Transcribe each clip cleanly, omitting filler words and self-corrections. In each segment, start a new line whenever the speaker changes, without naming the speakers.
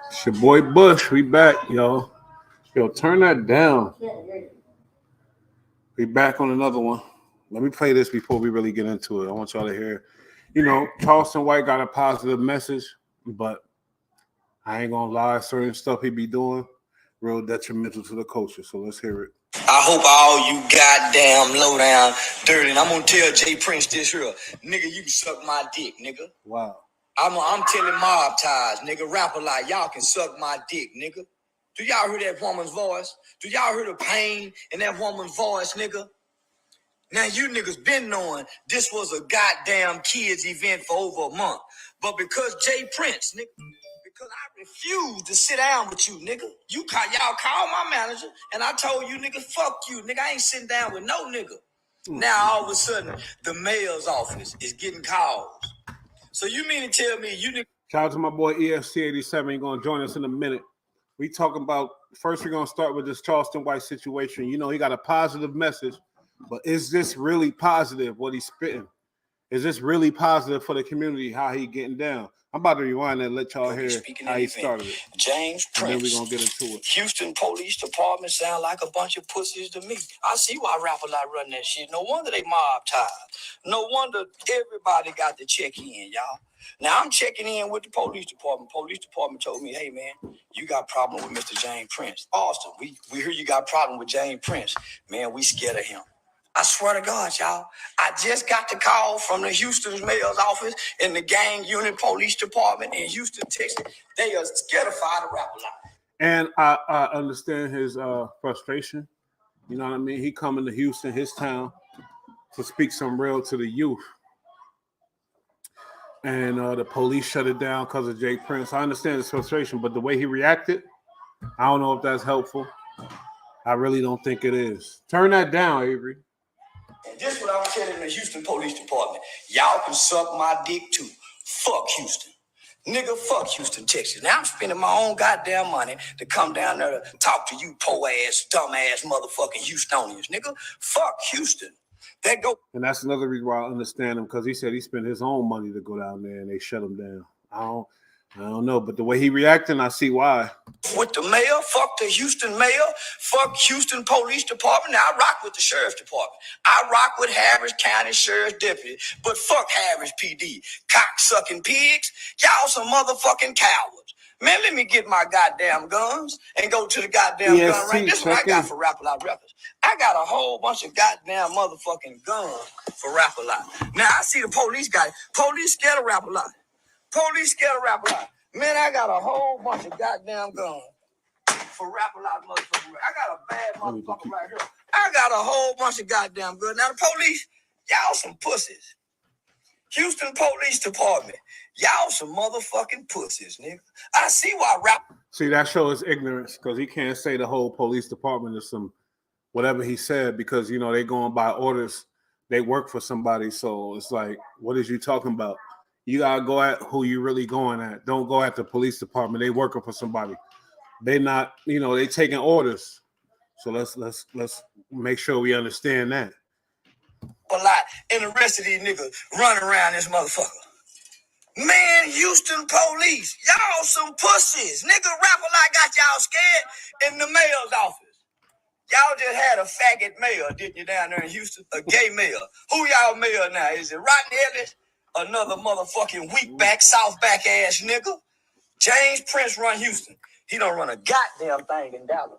It's your boy Bush. We back, yo. Yo, turn that down. We back on another one. Let me play this before we really get into it. I want y'all to hear. You know, Charleston White got a positive message, but I ain't gonna lie, certain stuff he be doing real detrimental to the culture. So let's hear it.
I hope all you goddamn low down dirty. And I'm gonna tell Jay Prince this here. Nigga, you can suck my dick, nigga.
Wow.
I'm telling mob ties, nigga, rap a lot. Y'all can suck my dick, nigga. Do y'all hear that woman's voice? Do y'all hear the pain in that woman's voice, nigga? Now you niggas been knowing this was a goddamn kids event for over a month. But because Jay Prince, nigga, because I refuse to sit down with you, nigga. Y'all call my manager and I told you, nigga, fuck you, nigga. I ain't sitting down with no nigga. Now all of a sudden, the mayor's office is getting calls. So you mean to tell me you nigga?
Shout out to my boy EFC87. He's gonna join us in a minute. We talking about first. We're gonna start with this Charleston White situation. You know, he got a positive message, but is this really positive? What he's spitting? Is this really positive for the community? How he getting down? I'm about to rewind and let y'all hear how he started it.
James Prince.
And then we're gonna get into it.
Houston Police Department sound like a bunch of pussies to me. I see why Rap a Lot run that shit. No wonder they mob tied. No wonder everybody got to check in, y'all. Now I'm checking in with the police department. Police department told me, hey man, you got a problem with Mr. James Prince. Austin, we hear you got a problem with James Prince. Man, we scared of him. I swear to God, y'all, I just got the call from the Houston mayor's office and the gang unit police department in Houston, Texas. They are scared of Rap a Lot.
And I understand his frustration. You know what I mean? He coming to Houston, his town, to speak some real to the youth. And the police shut it down because of Jay Prince. I understand his frustration, but the way he reacted, I don't know if that's helpful. I really don't think it is. Turn that down, Avery.
And this is what I'm telling the Houston Police Department. Y'all can suck my dick too. Fuck Houston. Nigga, fuck Houston, Texas. Now I'm spending my own goddamn money to come down there to talk to you po-ass, dumb-ass motherfucking Houstonians. Nigga, fuck Houston. That go.
And that's another reason why I understand him, because he said he spent his own money to go down there and they shut him down. I don't know, but the way he reacting, I see why.
With the mayor, fuck the Houston mayor, fuck Houston Police Department. Now I rock with the Sheriff's Department. I rock with Harris County Sheriff's Deputy, but fuck Harris PD. Cock-sucking pigs, y'all some motherfucking cowards. Man, let me get my goddamn guns and go to the goddamn gun range. This is what I got for Rap a Lot Records. I got a whole bunch of goddamn motherfucking guns for Rap a Lot. Now I see the police got it. Police scared of Rap a Lot. Police scared of Rap a Lot. Man, I got a whole bunch of goddamn guns for Rap a Lot motherfucker. I got a bad motherfucker right here. I got a whole bunch of goddamn guns. Now the police, y'all some pussies. Houston Police Department, y'all some motherfucking pussies, nigga. I see why Rap.
See, that shows ignorance, because he can't say the whole police department is some whatever he said, because, you know, they going by orders. They work for somebody. So it's like, what is you talking about? You gotta go at who you really going at. Don't go at the police department. They working for somebody. They not, you know, they taking orders. So let's make sure we understand that.
A lot, and the rest of these niggas running around this motherfucker. Man, Houston police, y'all some pussies. Nigga, Rap a Lot got y'all scared in the mayor's office. Y'all just had a faggot mayor, didn't you, down there in Houston? A gay mayor. Who y'all mayor now? Is it Rodney Ellis? Another motherfucking weak back, south back ass nigga. James Prince run Houston. He don't run a goddamn thing in Dallas.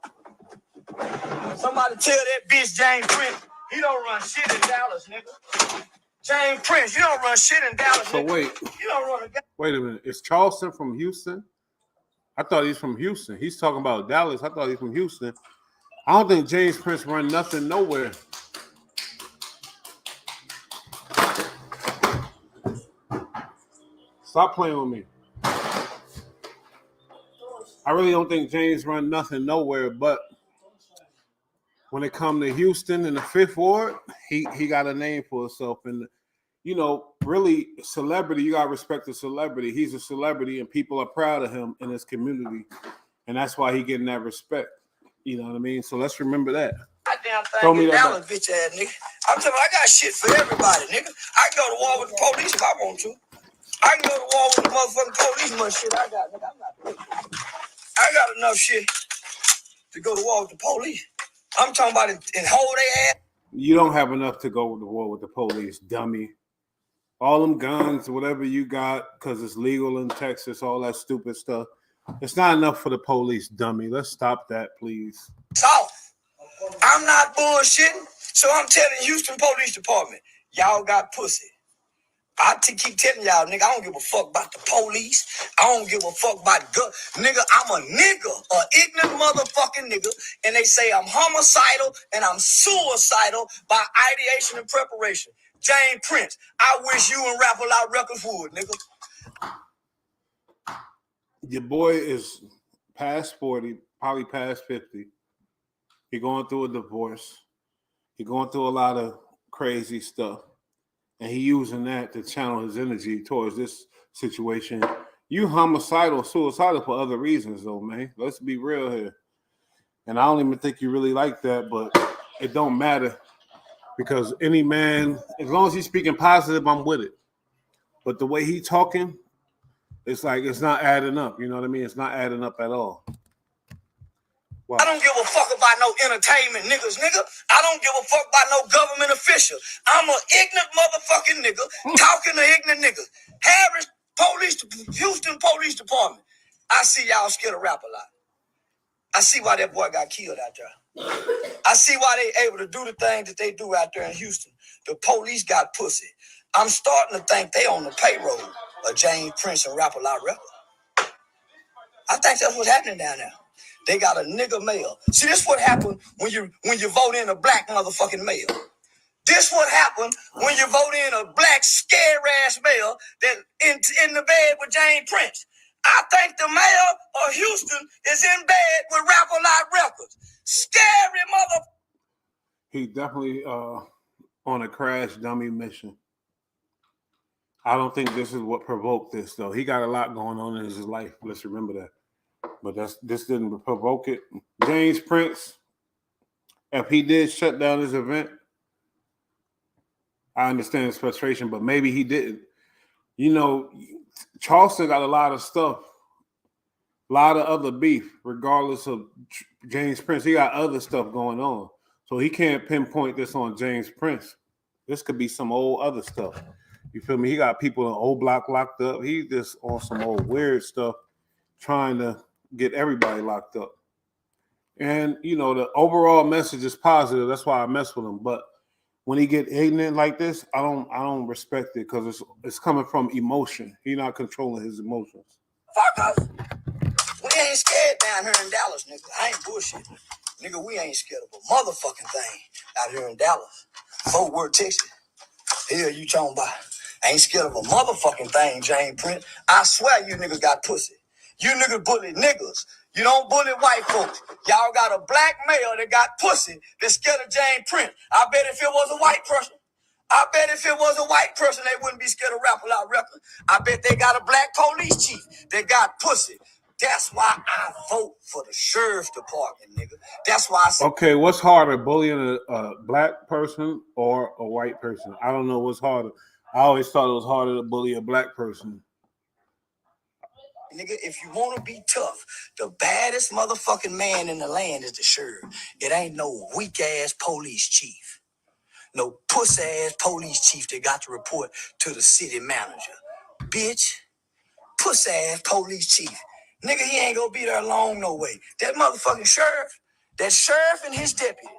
Somebody tell that bitch James Prince, he don't run shit in Dallas, nigga. James Prince, you don't run shit in Dallas,
so
nigga. You don't run a
wait a minute. Is Charleston from Houston? I thought he's from Houston. He's talking about Dallas. I thought he's from Houston. I don't think James Prince run nothing nowhere. Stop playing with me. I really don't think James run nothing nowhere, but when it comes to Houston in the 5th Ward, he got a name for himself. And, you know, really, celebrity, you got to respect the celebrity. He's a celebrity, and people are proud of him in his community. And that's why he getting that respect. You know what I mean? So let's remember that.
Goddamn thing in Dallas, bitch ass nigga. I'm telling you, I got shit for everybody, nigga. I can go to war with the police if I want to. I can go to war with the motherfucking police much shit I got, nigga. I got enough shit to go to war with the police. I'm talking about it and hold their ass.
You don't have enough to go to war with the police, dummy. All them guns, whatever you got, because it's legal in Texas, all that stupid stuff. It's not enough for the police, dummy. Let's stop that, please.
Off. I'm not bullshitting. So I'm telling Houston Police Department, y'all got pussy. Keep telling y'all, nigga, I don't give a fuck about the police. I don't give a fuck about gun. Nigga, I'm a nigga, an ignorant motherfucking nigga. And they say I'm homicidal and I'm suicidal by ideation and preparation. James Prince, I wish you and Rapper Out Records would, nigga.
Your boy is past 40, probably past 50. He going through a divorce. He going through a lot of crazy stuff. And he using that to channel his energy towards this situation. You homicidal, suicidal for other reasons, though, man. Let's be real here. And I don't even think you really like that, but it don't matter. Because any man, as long as he's speaking positive, I'm with it. But the way he talking, it's like it's not adding up. You know what I mean? It's not adding up at all. Wow.
I don't give a fuck about no entertainment niggas, nigga. I don't give a fuck about no government official. I'm an ignorant motherfucking nigga talking to ignorant niggas. Houston Police Department. I see y'all scared of rap a lot. I see why that boy got killed out there. I see why they able to do the things that they do out there in Houston. The police got pussy. I'm starting to think they on the payroll of James Prince and Rapper Lot Records. I think that's what's happening down there. They got a nigga mayor. See, this what happened when you vote in a black motherfucking mayor. This what happened when you vote in a black scare ass mayor that in the bed with James Prince. I think the mayor of Houston is in bed with Rapper Lot Records. Scary mother.
He definitely on a crash dummy mission. I don't think this is what provoked this, though. He got a lot going on in his life. Let's remember that. But this didn't provoke it. James Prince, if he did shut down his event, I understand his frustration, but maybe he didn't. You know, Charleston got a lot of stuff, a lot of other beef, regardless of James Prince. He got other stuff going on. So he can't pinpoint this on James Prince. This could be some old other stuff. You feel me? He got people in old block locked up. He just on some old weird stuff, trying to get everybody locked up. And, you know, the overall message is positive. That's why I mess with him. But when he get ignorant like this, I don't respect it because it's coming from emotion. He's not controlling his emotions.
Fuck us. We ain't scared down here in Dallas, nigga. I ain't bullshitting. Nigga, we ain't scared of a motherfucking thing out here in Dallas. Fort Worth, Texas. Hell you talking about? I ain't scared of a motherfucking thing, James Prince. I swear you niggas got pussy. You niggas bully niggas. You don't bully white folks. Y'all got a black male that got pussy that's scared of James Prince. I bet if it was a white person, they wouldn't be scared of Rapper Lot Records. I bet they got a black police chief that got pussy. That's why I vote for the sheriff's department, nigga. That's why I say.
Okay, what's harder, bullying a black person or a white person? I don't know what's harder. I always thought it was harder to bully a black person.
Nigga, if you want to be tough, the baddest motherfucking man in the land is the sheriff. It ain't no weak-ass police chief. No puss-ass police chief that got to report to the city manager. Bitch, puss-ass police chief. Nigga, he ain't gonna be there long no way. That motherfucking sheriff, that sheriff and his deputies,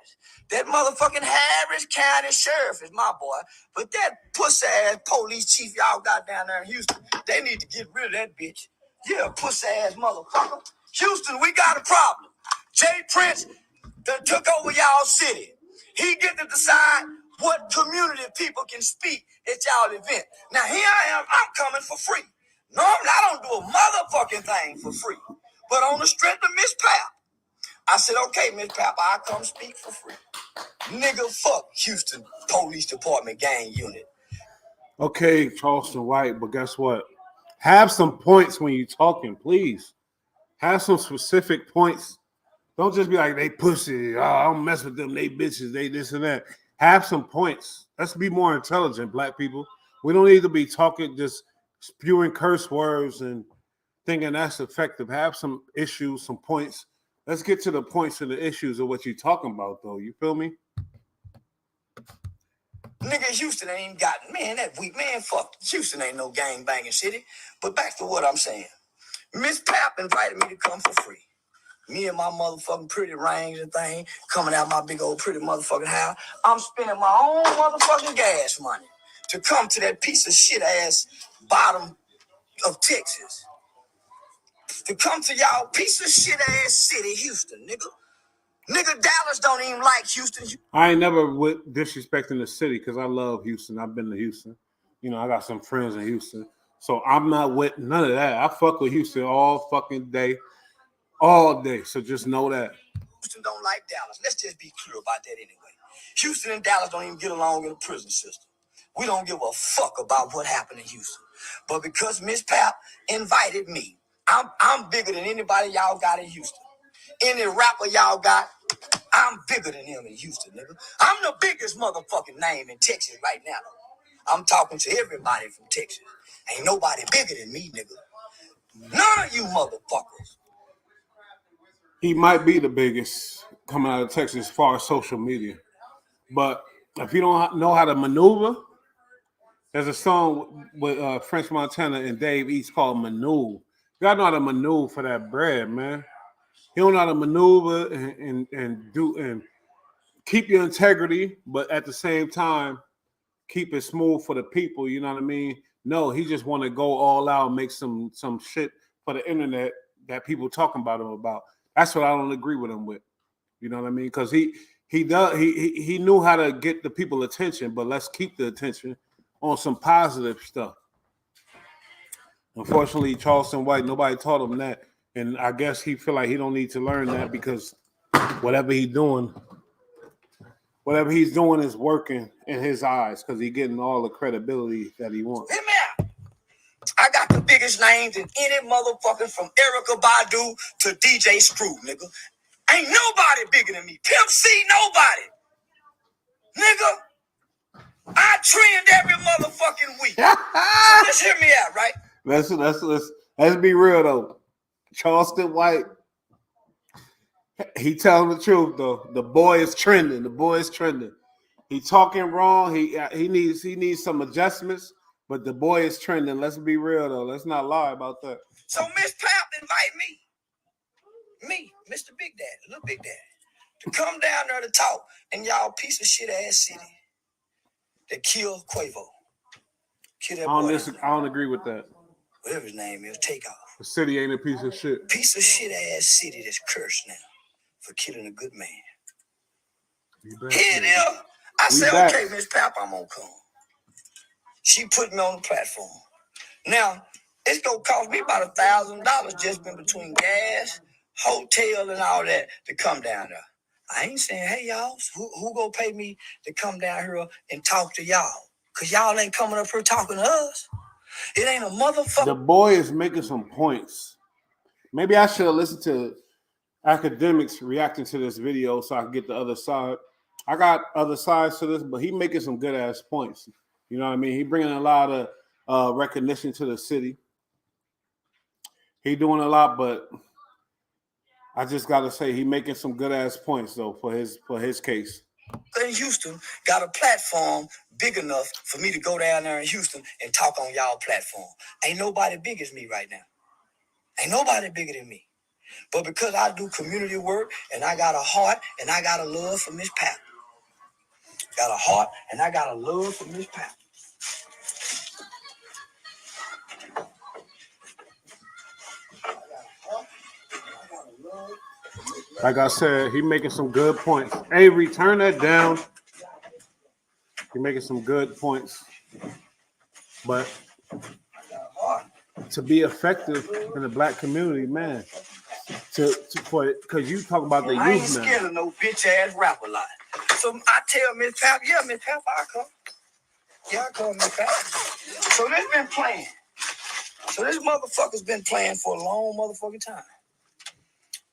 that motherfucking Harris County sheriff is my boy. But that puss-ass police chief y'all got down there in Houston, they need to get rid of that bitch. Yeah, puss-ass motherfucker. Houston, we got a problem. Jay Prince that took over y'all city. He get to decide what community people can speak at y'all event. Now, here I am. I'm coming for free. Normally, I don't do a motherfucking thing for free. But on the strength of Miss Pap, I said, okay, Miss Pap, I'll come speak for free. Nigga, fuck Houston Police Department gang unit.
Okay, Charleston White, but guess what? Have some points when you're talking, please. Have some specific points. Don't just be like, they pussy. Oh, I don't mess with them. They bitches. They this and that. Have some points. Let's be more intelligent, black people. We don't need to be talking, just spewing curse words and thinking that's effective. Have some issues, some points. Let's get to the points and the issues of what you're talking about, though. You feel me?
Nigga, Houston ain't even got, man, that weak, man, fuck. Houston ain't no gang banging city. But back to what I'm saying. Miss Pap invited me to come for free. Me and my motherfucking pretty rings and thing coming out my big old pretty motherfucking house. I'm spending my own motherfucking gas money to come to that piece of shit ass bottom of Texas. To come to y'all piece of shit ass city, Houston, nigga. Nigga, Dallas don't even like Houston.
I ain't never with disrespecting the city because I love Houston. I've been to Houston. You know, I got some friends in Houston. So I'm not with none of that. I fuck with Houston all fucking day. All day. So just know that.
Houston don't like Dallas. Let's just be clear about that anyway. Houston and Dallas don't even get along in the prison system. We don't give a fuck about what happened in Houston. But because Miss Pap invited me, I'm bigger than anybody y'all got in Houston. Any rapper y'all got, I'm bigger than him in Houston, nigga. I'm the biggest motherfucking name in Texas right now. I'm talking to everybody from Texas. Ain't nobody bigger than me, nigga. None of you motherfuckers.
He might be the biggest coming out of Texas as far as social media. But if you don't know how to maneuver, there's a song with French Montana and Dave East called Maneuver. You gotta know how to maneuver for that bread, man. You don't know how to maneuver and keep your integrity, but at the same time, keep it smooth for the people. You know what I mean? No, he just want to go all out and make some shit for the internet that people talking about him about. That's what I don't agree with him with. You know what I mean? Because he knew how to get the people attention, but let's keep the attention on some positive stuff. Unfortunately, Charleston White, nobody taught him that. And I guess he feel like he don't need to learn that because whatever he's doing is working in his eyes because he's getting all the credibility that he wants.
Hear me out. I got the biggest names in any motherfucker from Erykah Badu to DJ Screw, nigga. Ain't nobody bigger than me. Pimp C, nobody. Nigga, I trend every motherfucking week. So just hear me out, right?
Let's be real though. Charleston White, he telling the truth though. The boy is trending. He talking wrong. He needs some adjustments, but the boy is trending. Let's be real though. Let's not lie about that.
So Miss Pap invite me, Mr. Big Daddy, Little Big Daddy, to come down there to talk in y'all piece of shit ass city that killed Quavo. Kill that boy.
I don't agree with that.
Whatever his name is, Takeoff.
The city ain't a piece of shit.
Piece of shit ass city that's cursed now for killing a good man. Here it is. I said, okay, Miss Pap, I'm gonna come. She put me on the platform. Now, it's gonna cost me about $1,000 just in between gas, hotel, and all that to come down there. I ain't saying, hey, y'all, who gonna pay me to come down here and talk to y'all? Because y'all ain't coming up here talking to us. It ain't a motherfucker.
The boy is making some points. Maybe I should have listened to academics reacting to this video so I can get the other side. I got other sides to this, but he making some good ass points. You know what I mean? He bringing a lot of recognition to the city. He doing a lot, but I just got to say he making some good ass points though for his case.
In Houston got a platform big enough for me to go down there in Houston and talk on y'all platform. Ain't nobody big as me right now. Ain't nobody bigger than me. But because I do community work and I got a heart and I got a love for Miss Pap. Got a heart and I got a love for Miss Pap.
Like I said, he making some good points. Avery, turn that down. He making some good points. But to be effective in the black community, man, because you talk about the youth now.
I ain't scared of no bitch ass rapper line. So I tell Miss Pap, yeah, Miss Pap, I'll come. Yeah, I'll come, Miss Pap. So this been playing. So this motherfucker's been playing for a long motherfucking time.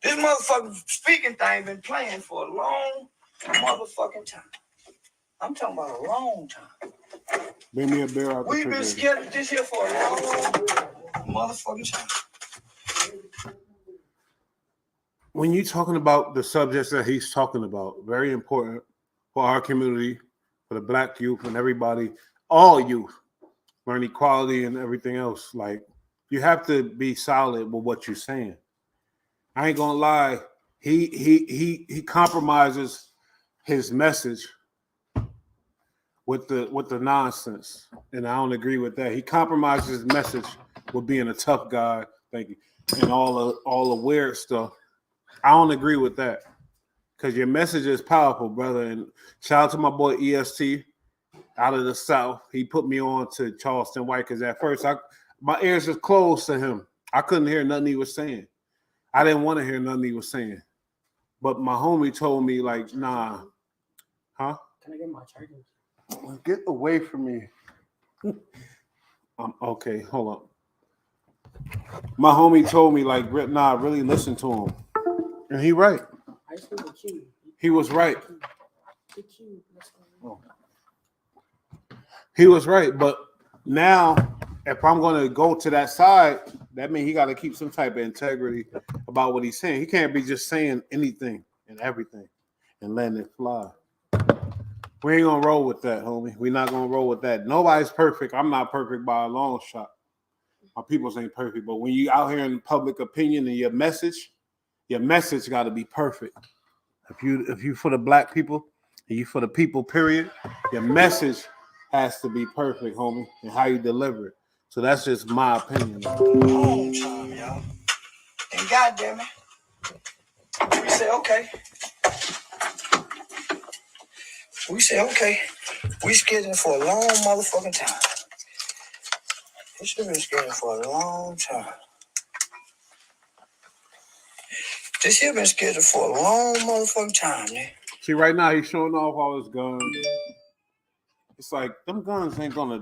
This motherfucking speaking thing been playing for a long motherfucking time. I'm talking about a long time.
Bring me a beer out the
We've been
refrigerator.
scared of this here for a long motherfucking time.
When you're talking about the subjects that he's talking about, very important for our community, for the black youth and everybody, all youth, learn equality and everything else. Like, you have to be solid with what you're saying. I ain't gonna lie, he compromises his message with the nonsense, and I don't agree with that. He compromises his message with being a tough guy, thank you, and all the weird stuff. I don't agree with that because your message is powerful, brother. And shout out to my boy EST out of the South. He put me on to Charleston White because at first my ears was closed to him. I couldn't hear nothing he was saying. I didn't want to hear nothing he was saying. But my homie told me, like, nah. Huh?
Can I get my charger?
Get away from me. Okay, hold on. My homie told me, like, nah, really listen to him. And he right.
I just need the key.
He was right.
The key.
Oh. He was right. But now, if I'm going to go to that side, that means he got to keep some type of integrity about what he's saying. He can't be just saying anything and everything and letting it fly. We ain't going to roll with that, homie. We're not going to roll with that. Nobody's perfect. I'm not perfect by a long shot. My peoples ain't perfect. But when you out here in public opinion and your message got to be perfect. If you for the black people and you for the people, period, your message has to be perfect, homie, and how you deliver it. So that's just my opinion.
Long time, y'all. And goddamn it, we say okay. We scheduling for a long motherfucking time. We should have been scheduling for a long time. This here been scheduled for a long motherfucking time, man.
See, right now he's showing off all his guns. It's like them guns ain't gonna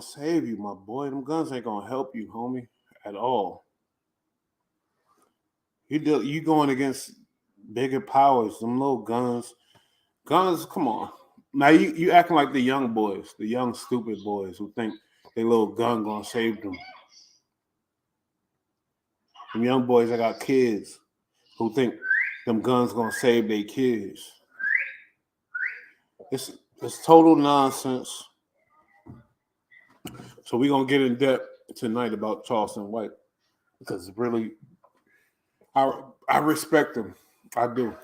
save you, my boy. Them guns ain't gonna help you, homie, at all. You going against bigger powers, them little guns. Guns, come on. Now you acting like the young boys, the young stupid boys who think their little gun gonna save them. Them young boys that got kids who think them guns gonna save their kids. It's total nonsense. So we're gonna get in depth tonight about Charleston White because really, I respect him. I do.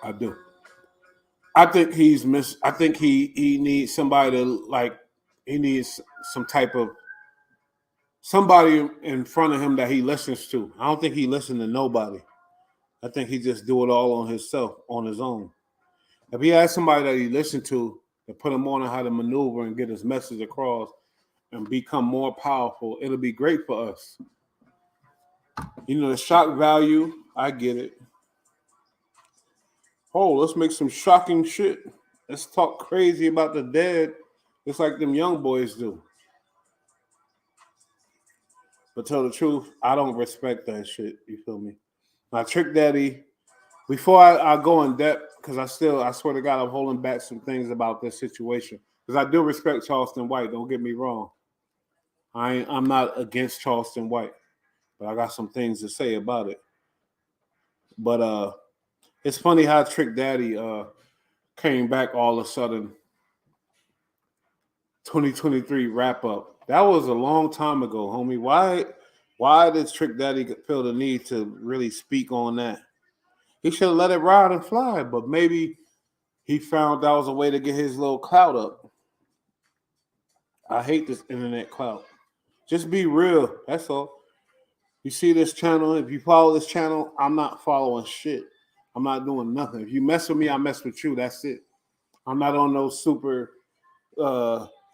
I think I think he needs somebody to he needs some type of somebody in front of him that he listens to. I don't think he listens to nobody. I think he just do it all on himself, on his own. If he has somebody that he listened to put him on how to maneuver and get his message across and become more powerful, it'll be great for us. You know, the shock value, I get it. Oh, let's make some shocking shit. Let's talk crazy about the dead, just like them young boys do. But tell the truth, I don't respect that shit. You feel me? Now, Trick Daddy, before I go in depth, because I swear to God, I'm holding back some things about this situation. Because I do respect Charleston White, don't get me wrong. I'm not against Charleston White, but I got some things to say about it. But it's funny how Trick Daddy came back all of a sudden. 2023 wrap up. That was a long time ago, homie. Why did Trick Daddy feel the need to really speak on that? He should have let it ride and fly, but maybe he found that was a way to get his little clout up. I hate this internet clout. Just be real. That's all. You see this channel, if you follow this channel, I'm not following shit. I'm not doing nothing. If you mess with me, I mess with you. That's it. I'm not on no super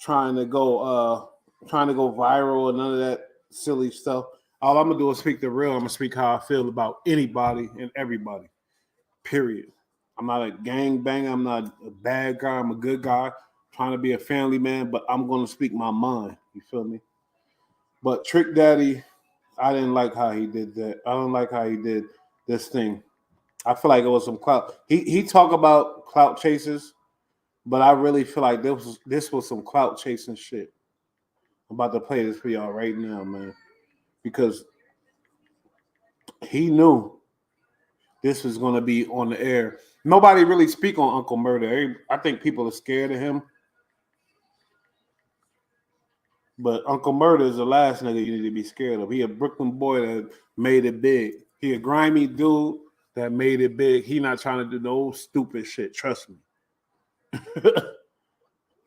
trying to go viral or none of that silly stuff. All I'm gonna do is speak the real. I'm gonna speak how I feel about anybody and everybody. Period. I'm not a gang banger. I'm not a bad guy. I'm a good guy. Trying to be a family man, but I'm gonna speak my mind. You feel me? But Trick Daddy, I didn't like how he did that. I don't like how he did this thing. I feel like it was some clout. He talk about clout chasers But I really feel like this was some clout chasing shit. I'm about to play this for y'all right now, man, because he knew this was going to be on the air. Nobody really speak on Uncle Murda. I think people are scared of him. But Uncle Murda is the last nigga you need to be scared of. He a Brooklyn boy that made it big. He a grimy dude that made it big. He not trying to do no stupid shit. Trust me.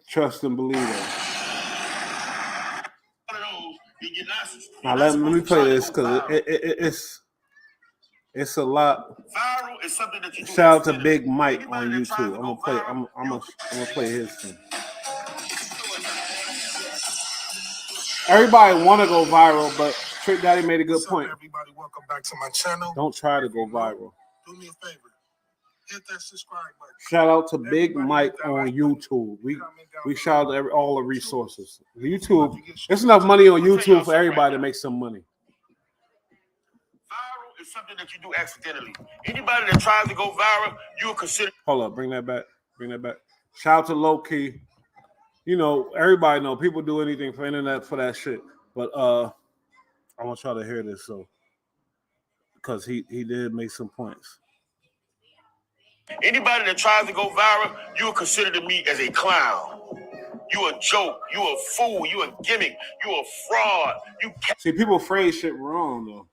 Trust and believe that. Now let me play this because it's a lot.
Viral is something that you do.
Shout out to Big Mike on YouTube. I'm gonna play his thing. Everybody want to go viral, but Trick Daddy made a good point.
Everybody, welcome back to my channel.
Don't try to go viral.
Do me a favor. Hit that subscribe button.
Shout out to Big Mike on YouTube. We shout out all the resources. YouTube, there's enough money on YouTube for everybody to make some money.
Viral is something that you do accidentally. Anybody that tries to go viral, you'll consider.
Hold up, bring that back. Shout out to Low Key. You know, everybody know people do anything for internet for that shit. But I want y'all to hear this, so because he did make some points.
Anybody that tries to go viral, you'll consider me as a clown. You a joke. You a fool. You a gimmick. You a fraud.
See, people phrase shit wrong though.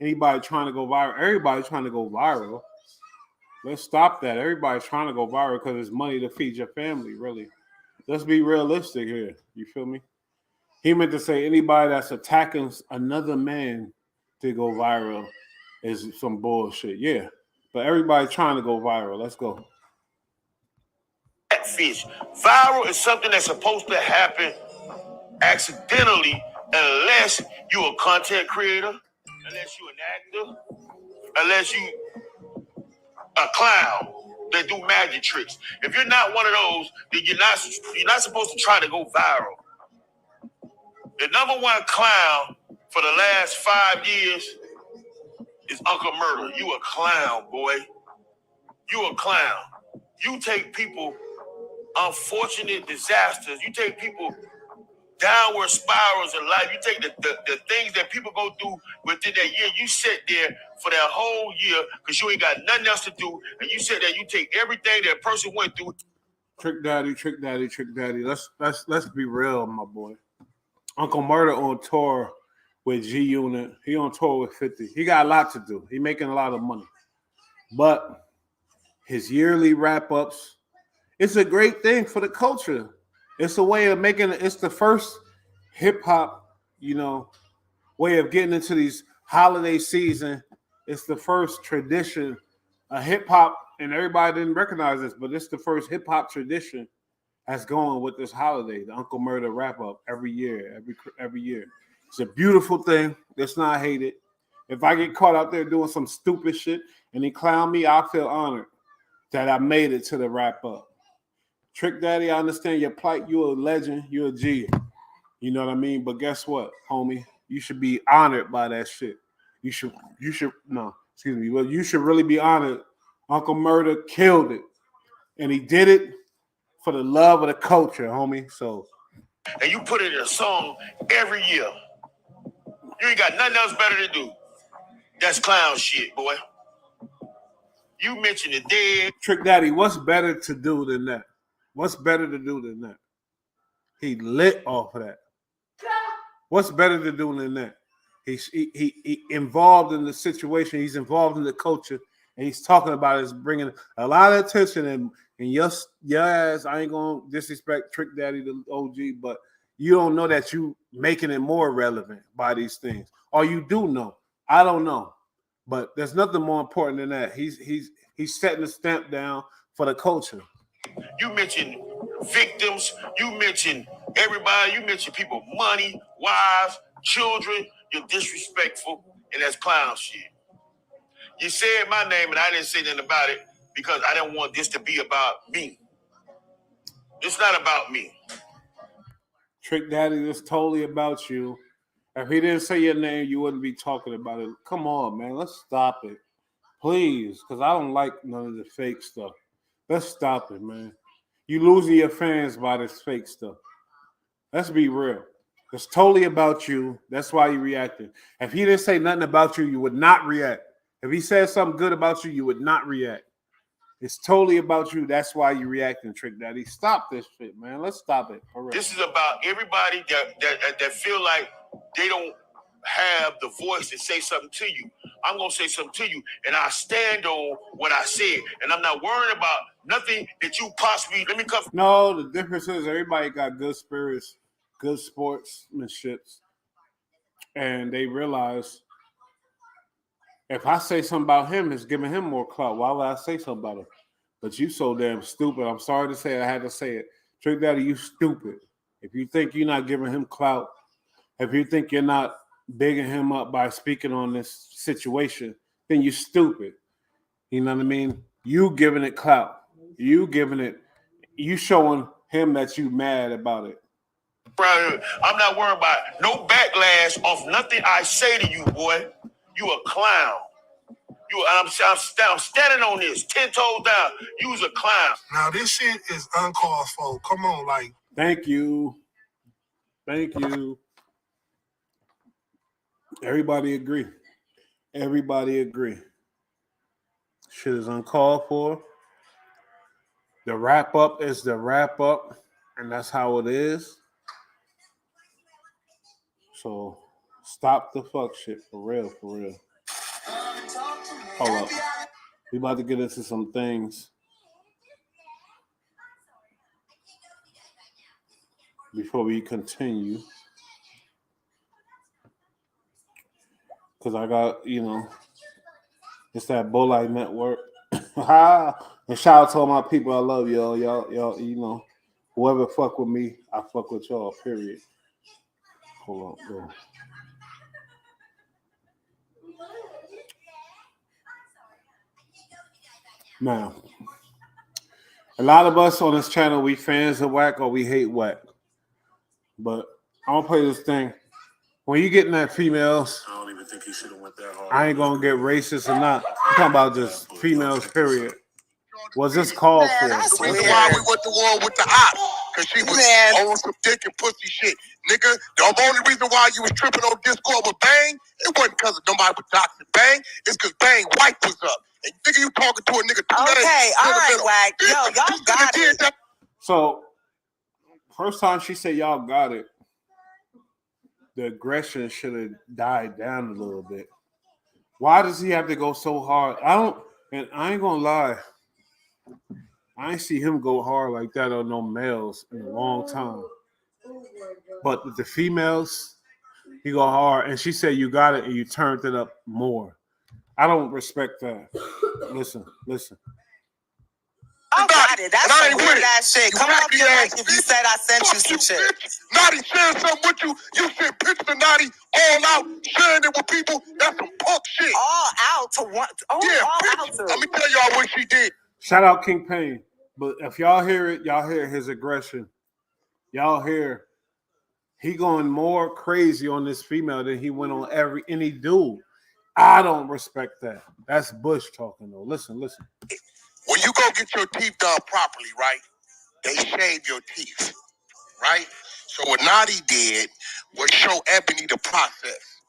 Anybody trying to go viral, everybody's trying to go viral. Let's stop that. Everybody's trying to go viral because it's money to feed your family, really. Let's be realistic here. You feel me? He meant to say anybody that's attacking another man to go viral is some bullshit. Yeah. But everybody trying to go viral. Let's go.
Catfish. Viral is something that's supposed to happen accidentally unless you're a content creator, unless you're an actor, unless you a clown that do magic tricks. If you're not one of those, then you're not supposed to try to go viral. The number one clown for the last 5 years is Uncle Murda. You a clown, boy. You a clown. You take people unfortunate disasters. You take people downward spirals in life. You take the things that people go through within that year. You sit there for that whole year because you ain't got nothing else to do. And you sit there, you take everything that person went through.
Trick Daddy. Let's be real, my boy. Uncle Murda on tour with G Unit. He on tour with 50. He got a lot to do. He making a lot of money. But his yearly wrap-ups, it's a great thing for the culture. It's a way of making it. It's the first hip-hop, way of getting into these holiday season. It's the first tradition, a hip-hop, and everybody didn't recognize this, but it's the first hip-hop tradition that's going with this holiday, the Uncle Murda wrap-up every year. It's a beautiful thing. Let's not hate it. If I get caught out there doing some stupid shit and he clown me, I feel honored that I made it to the wrap-up. Trick Daddy, I understand your plight. You're a legend. You're a G. You know what I mean? But guess what, homie? You should be honored by that shit. You should really be honored. Uncle Murda killed it. And he did it for the love of the culture, homie. So.
And you put it in a song every year. You ain't got nothing else better to do. That's clown shit, boy. You mentioned the dead.
Trick Daddy, what's better to do than that? What's better to do than that? He lit off of that. What's better to do than that? He's involved in the situation. He's involved in the culture, and he's talking about it. It's bringing a lot of attention. And yes, I ain't gonna disrespect Trick Daddy, the OG, but you don't know that you making it more relevant by these things, or you do know. I don't know, but there's nothing more important than that. He's setting a stamp down for the culture.
You mentioned victims. You mentioned everybody. You mentioned people, money, wives, children. You're disrespectful, and that's clown shit. You said my name, and I didn't say nothing about it because I didn't want this to be about me. It's not about me.
Trick Daddy, it's totally about you. If he didn't say your name, you wouldn't be talking about it. Come on, man. Let's stop it. Please, because I don't like none of the fake stuff. Let's stop it, man. You losing your fans by this fake stuff. Let's be real. It's totally about you. That's why you reacted. If he didn't say nothing about you, you would not react. If he said something good about you, you would not react. It's totally about you. That's why you reacting, Trick Daddy. Stop this shit, man. Let's stop it. For real.
This is about everybody that feel like they don't have the voice to say something to you. I'm gonna say something to you, and I stand on what I said, and I'm not worrying about nothing that you possibly. Let me come.
No, the difference is everybody got good spirits, good sportsmanships, and they realize if I say something about him, it's giving him more clout. Why would I say something about him? But you so damn stupid. I'm sorry to say it. I had to say it. Trick Daddy, you stupid. If you think you're not giving him clout, if you think you're not bigging him up by speaking on this situation, then you're stupid. You know what I mean? You giving it clout. You giving it, you showing him that you mad about it.
I'm not worried about no backlash off nothing I say to you, boy. You a clown. I'm standing on this 10 toes down. You was a clown.
Now this shit is uncalled for. Come on, like.
Thank you. Thank you. Everybody agree. Everybody agree. Shit is uncalled for. The wrap up is the wrap up, and that's how it is. So stop the fuck shit for real, for real. Hold up. We about to get into some things before we continue. Because I got, you know, it's that Bullite Network. And shout out to all my people. I love y'all. Y'all, you know, whoever fuck with me, I fuck with y'all, period. Hold on, go. Now, a lot of us on this channel, we fans of Wack or we hate Wack. But I'm gonna play this thing. When you getting at females,
I don't even think he should have went that hard.
I ain't gonna get racist or not. I'm talking about just females, period. Was this called for?
That's the reason why we went to war with the op. Because she was on some dick and pussy shit. Nigga, the only reason why you was tripping on Discord with Bang, it wasn't because of nobody was doxing Bang. It's because Bang white was up. And nigga, you talking to a nigga.
Okay, all right, Wack. Yo, y'all got it.
So, first time she said y'all got it, the aggression should have died down a little bit. Why does he have to go so hard? I ain't gonna lie. I ain't see him go hard like that on no males in a long time. But with the females, he go hard. And she said you got it and you turned it up more. I don't respect that. Listen.
I got it. That's some weird ass shit. Come off your mic if you said I sent you some shit.
Naughty sharing something with you. You sent pictures of Naughty all out, sharing it with people. That's some punk shit.
All out to what? Oh,
yeah,
all out to.
Let me tell y'all what she did.
Shout out King Payne. But if y'all hear it, y'all hear his aggression. Y'all hear he going more crazy on this female than he went on any dude. I don't respect that. That's Bush talking though. Listen.
When you go get your teeth done properly, right? They shave your teeth, right? So what Naughty did was show Ebony the process.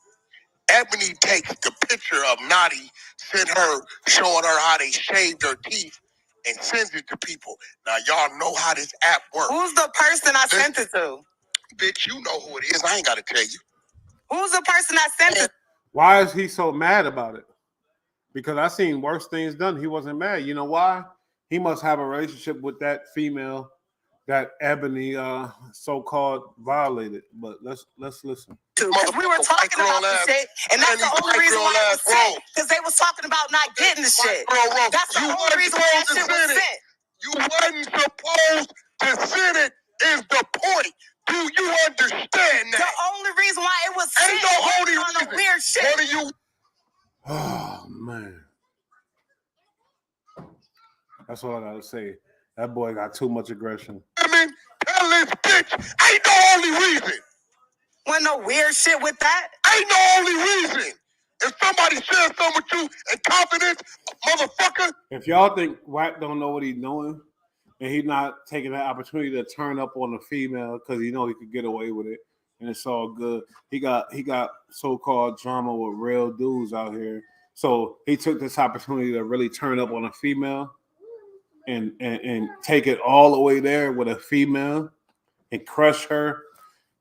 Ebony takes the picture of Naughty, sent her, showing her how they shaved her teeth, and sends it to people. Now, y'all know how this app works.
Who's the person I sent it to?
Bitch, you know who it is. I ain't got to tell you.
Who's the person I sent it to?
Why is he so mad about it? Because I seen worse things done. He wasn't mad. You know why? He must have a relationship with that female that Ebony so-called violated. But let's listen.
Because we were talking about the shit, and that's the only reason why it was sent. Because they was talking about not getting the shit. That's the only reason why that shit was sent.
You wasn't supposed to send it is the point. Do you understand that?
The only reason why it was sent was on the weird shit.
What are you?
Oh, man. That's all I got to say. That boy got too much aggression.
I mean, tell this bitch ain't no only reason.
Wasn't no weird shit with that.
Ain't no only reason. If somebody shares something with you in confidence, motherfucker.
If y'all think Wack don't know what he's doing, and he's not taking that opportunity to turn up on the female because he know he could get away with it, and it's all good. He got so-called drama with real dudes out here, so he took this opportunity to really turn up on a female and take it all the way there with a female and crush her.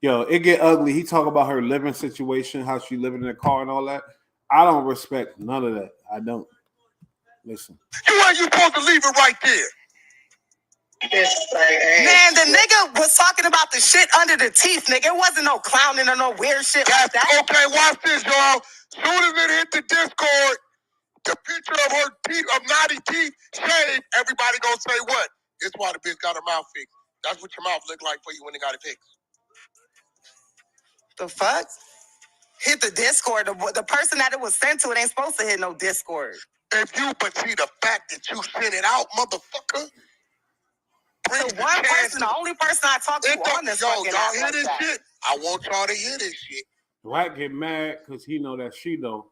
Yo, it get ugly. He talk about her living situation, how she living in the car and all that. I don't respect none of that. I don't. Listen.
You ain't supposed to leave it right there.
Man, the nigga was talking about the shit under the teeth, nigga. It wasn't no clowning or no weird shit like that.
Okay, watch this, y'all. Soon as it hit the Discord, the picture of her teeth, of naughty teeth, shaved, everybody gonna say what? It's why the bitch got her mouth fixed. That's what your mouth look like for you when they got it fixed.
The fuck? Hit the Discord. The person that it was sent to, it ain't supposed to hit no Discord.
But see the fact that you sent it out, motherfucker.
The one person, the only person I talk to on this fucking
y'all
app
hear
like
this
that.
shit? I want y'all to hear this shit.
Black get mad because he know that she know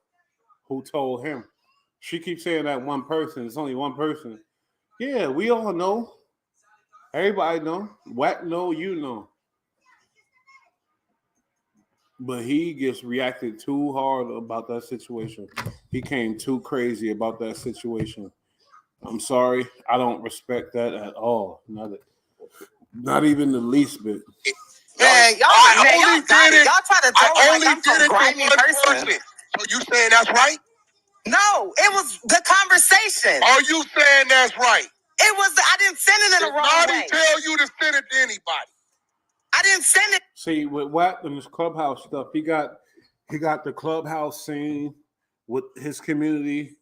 who told him. She keeps saying that one person. It's only one person. Yeah, we all know. Everybody know. Wack know, you know. But he gets reacted too hard about that situation. He came too crazy about that situation. I'm sorry. I don't respect that at all. Not even the least bit.
Man, y'all got it. Y'all try to throw it like I'm some grimy person.
So you saying that's right?
No, it was the conversation.
Are you saying that's right?
It was. I didn't send it in the wrong way.
Did Naughty tell you to send it to anybody?
I didn't send it.
See, with Wack and his clubhouse stuff, he got the clubhouse scene with his community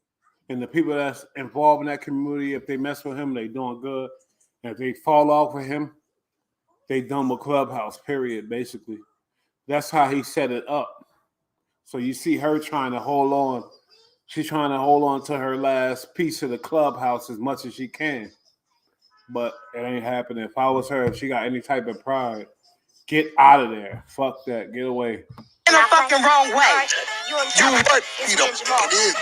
and the people that's involved in that community. If they mess with him, they doing good. And if they fall off with him, they done with clubhouse, period, basically. That's how he set it up. So you see her trying to hold on. She's trying to hold on to her last piece of the clubhouse as much as she can. But it ain't happening. If I was her, if she got any type of pride, get out of there. Fuck that. Get away.
In a fucking wrong way.
You what? It is, motherfucker.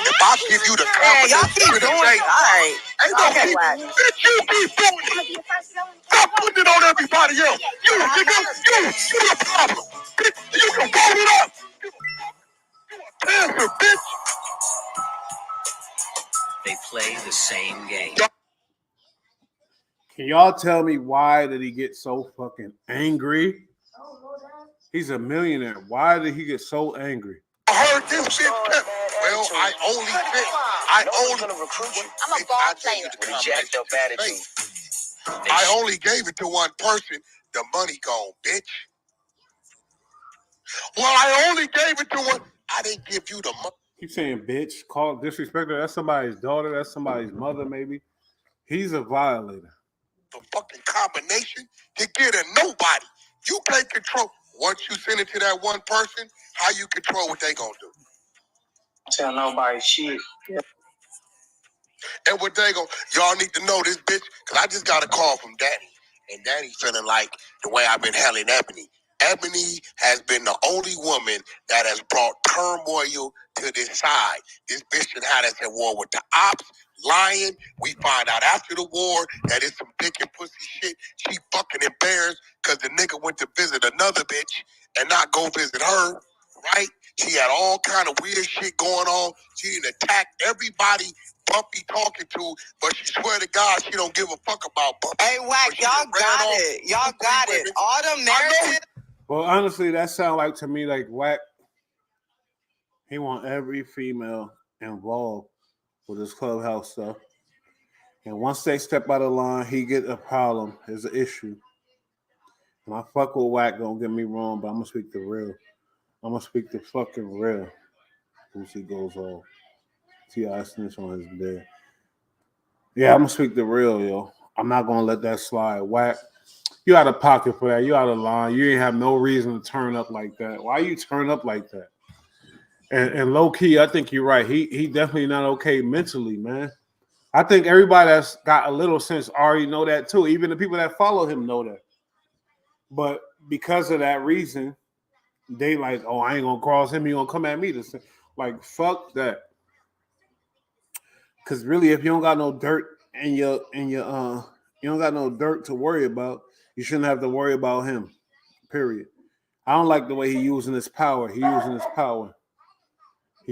If I give you the confidence,
y'all keep doing it. All right.
Ain't no bitch, you keep doing it. Stop putting it on everybody else. You the problem. Bitch, you can vote it up. You a cancer, bitch.
They play the same game.
Can y'all tell me why did he get so fucking angry? He's a millionaire. Why did he get so angry?
I heard this shit. Well, I only
gonna recruit you.
I'm a ball player.
Reject your attitude.
I only gave it to one person. The money gone, bitch. Well, I only gave it to one. I didn't give you the money.
Keep saying bitch, call disrespect her. That's somebody's daughter. That's somebody's mother, maybe. He's a violator.
The fucking combination to get a nobody. You can't control. Once you send it to that one person, how you control what they gonna do?
Tell nobody shit.
And what they go, y'all need to know this bitch, because I just got a call from Danny. And Danny feeling like the way I've been handling Ebony. Ebony has been the only woman that has brought turmoil to this side. This bitch that had us at war with the ops, lying. We find out after the war that it's some dick and pussy shit. She fucking embarrassed because the nigga went to visit another bitch and not go visit her, right? She had all kind of weird shit going on. She didn't attack everybody Bumpy talking to, but she swear to God she don't give a fuck about Bumpy.
Hey, Wack, y'all got it. Y'all got it. All the narrative.
Well, honestly, that sounds like to me like Wack. He want every female involved with his clubhouse stuff. And once they step out of line, he get a problem. There's an issue. And I fuck with Wack, don't get me wrong, but I'm going to speak the real. I'm going to speak the fucking real. Lucy goes off. T.I. snitch on his bed. Yeah, I'm going to speak the real, yo. I'm not going to let that slide. Wack, you out of pocket for that. You out of line. You ain't have no reason to turn up like that. Why you turn up like that? And low key, I think you're right. He definitely not okay mentally, man. I think everybody that's got a little sense already know that too. Even the people that follow him know that. But because of that reason, they like, oh, I ain't gonna cross him. He gonna come at me. Like, fuck that. Because really, if you don't got no dirt and you don't got no dirt to worry about, you shouldn't have to worry about him. Period. I don't like the way he using his power. He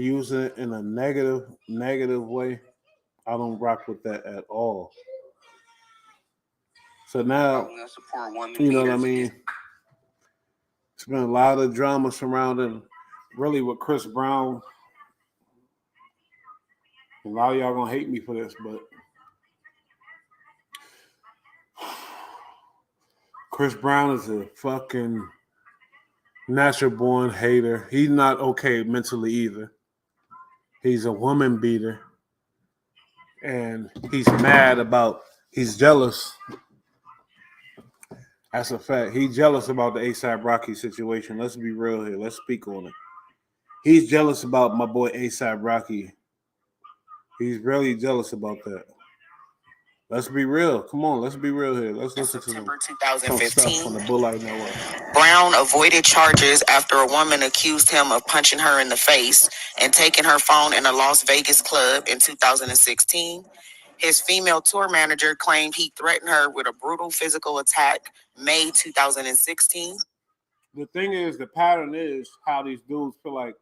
using it in a negative way. I don't rock with that at all. So now, you know what I mean? It's been a lot of drama surrounding, really, with Chris Brown. A lot of y'all gonna hate me for this, but Chris Brown is a fucking natural born hater. He's not okay mentally either. He's a woman beater. And he's he's jealous. That's a fact. He's jealous about the ASAP Rocky situation. Let's be real here. Let's speak on it. He's jealous about my boy ASAP Rocky. He's really jealous about that. Let's be real. Come on, let's be real here. Let's listen to
September
some
2015.
stuff on the Bullite Network.
Brown avoided charges after a woman accused him of punching her in the face and taking her phone in a Las Vegas club in 2016. His female tour manager claimed he threatened her with a brutal physical attack May 2016.
The thing is, the pattern is how these dudes feel like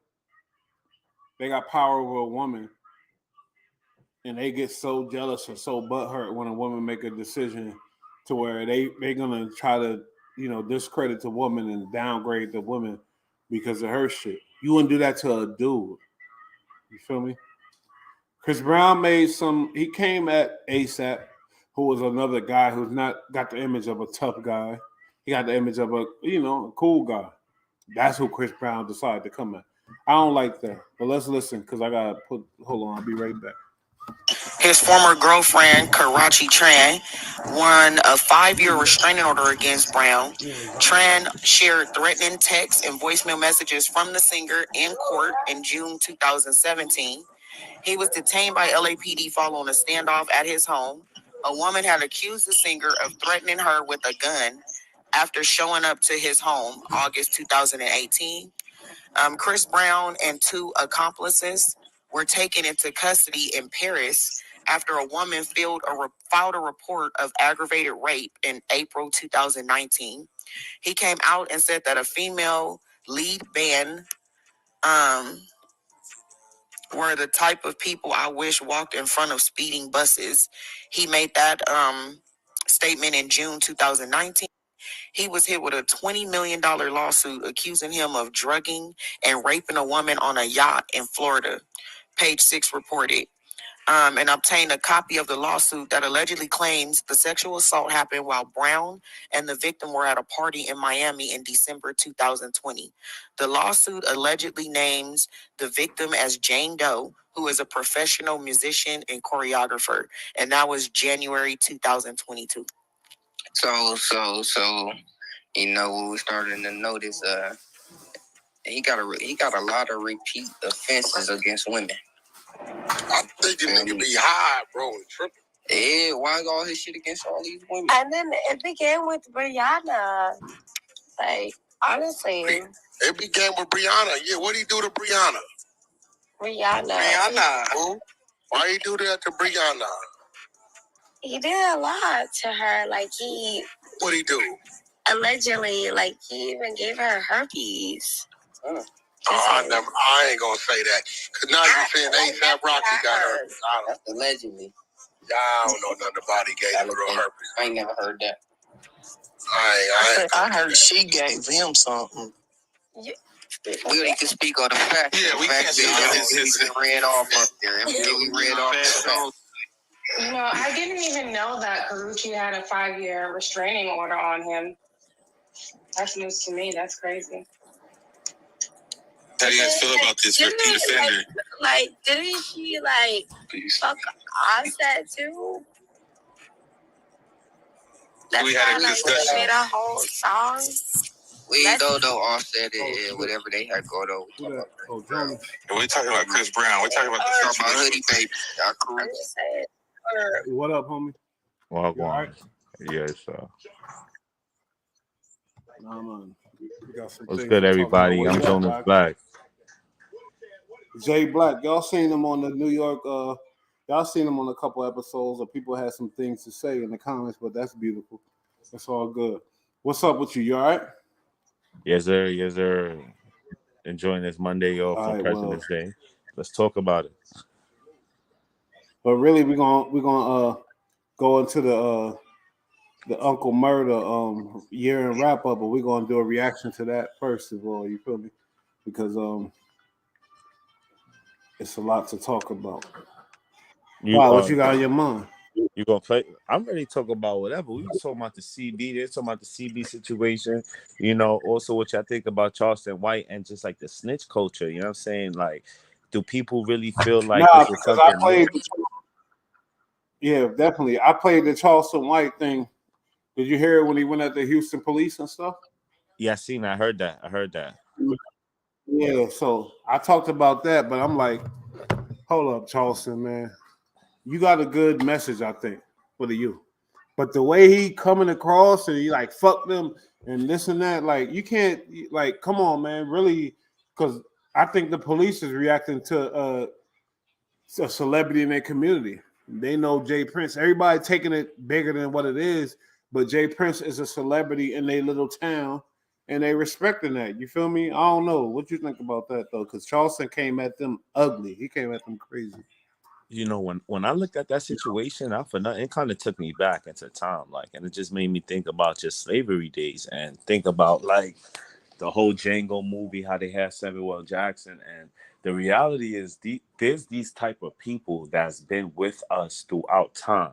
they got power over a woman, and they get so jealous or so butthurt when a woman make a decision to where they're gonna try to, discredit the woman and downgrade the woman because of her shit. You wouldn't do that to a dude. You feel me? Chris Brown he came at ASAP, who was another guy who's not got the image of a tough guy. He got the image of a cool guy. That's who Chris Brown decided to come at. I don't like that. But let's listen, because I got to hold on, I'll be right back.
His former girlfriend, Karachi Tran, won a 5-year restraining order against Brown. Tran shared threatening texts and voicemail messages from the singer in court in June 2017. He was detained by LAPD following a standoff at his home. A woman had accused the singer of threatening her with a gun after showing up to his home August 2018. Chris Brown and 2 accomplices were taken into custody in Paris after a woman filed a report of aggravated rape in April 2019. He came out and said that a female lead band were the type of people I wish walked in front of speeding buses. He made that statement in June 2019. He was hit with a $20 million lawsuit accusing him of drugging and raping a woman on a yacht in Florida. Page 6 reported. And obtained a copy of the lawsuit that allegedly claims the sexual assault happened while Brown and the victim were at a party in Miami in December 2020. The lawsuit allegedly names the victim as Jane Doe, who is a professional musician and choreographer, and that was January 2022.
So, we starting to notice, he got a lot of repeat offenses against women.
I think the nigga be high, bro, and tripping.
Yeah, why all his shit against all these women?
And then it began with Rihanna. Like, honestly.
It began with Rihanna. Yeah, what'd he do to Rihanna?
Rihanna.
Who? Why he do that to Rihanna?
He did a lot to her. Like,
What'd he do?
Allegedly, like, he even gave her herpes.
I ain't gonna say that. Cause now you saying ASAP Rocky got herpes.
That's allegedly.
I don't know nothing about he gave the girl herpes.
I ain't never heard that.
I heard she gave him something.
We need to speak on the facts.
Yeah, we can't say
that. We read off up there. We read off the facts.
I didn't even know that Karachi had a 5-year restraining order on him. That's news to me. That's crazy.
How do you guys feel about this repeat offender?
Didn't she fuck Offset too? That's
we had a discussion.
They made a whole song.
We don't know Offset and whatever they had going on.
We're talking about Chris Brown. We're talking about the
Hoodie Baby.
I'm just saying.
What up, homie?
Well,
right?
Yes,
What's
good, everybody? I'm Jonas Black.
Jay Black. Y'all seen him on the New York Y'all seen him on a couple episodes, or people had some things to say in the comments, but that's beautiful. That's all good. What's up with you? You all right?
Yes, sir. Yes, sir. Enjoying this Monday off
All
from
right, well,
President's Day. Let's talk about it.
but really, we're gonna go into the Uncle Murda year and wrap up, but we're gonna do a reaction to that first of all. You feel me? Because it's a lot to talk about.
You
Wow, what you got on your mind?
You gonna play? I'm ready to talk about whatever. We was talking about the CB. They're talking about the CB situation. Also what y'all think about Charleston White and just like the snitch culture. You know what I'm saying? Like, do people really feel like
Nah,
this is
because I
something
played.
new?
Yeah, definitely. I played the Charleston White thing. Did you hear it when he went at the Houston police and stuff?
Yeah, I seen. I heard that.
Yeah, so I talked about that, but I'm like, hold up, Charleston, man. You got a good message, I think, for the youth. But the way he coming across and he like fuck them and this and that, like you can't like come on, man, really, because I think the police is reacting to a celebrity in their community. They know Jay Prince. Everybody taking it bigger than what it is, but Jay Prince is a celebrity in their little town, and they respecting that. You feel me? I don't know what you think about that though, because Charleston came at them ugly. He came at them crazy.
When I looked at that situation, I for nothing, it kind of took me back into time, like, and it just made me think about just slavery days and think about like the whole Django movie, how they had Samuel Jackson, and the reality is there's these type of people that's been with us throughout time,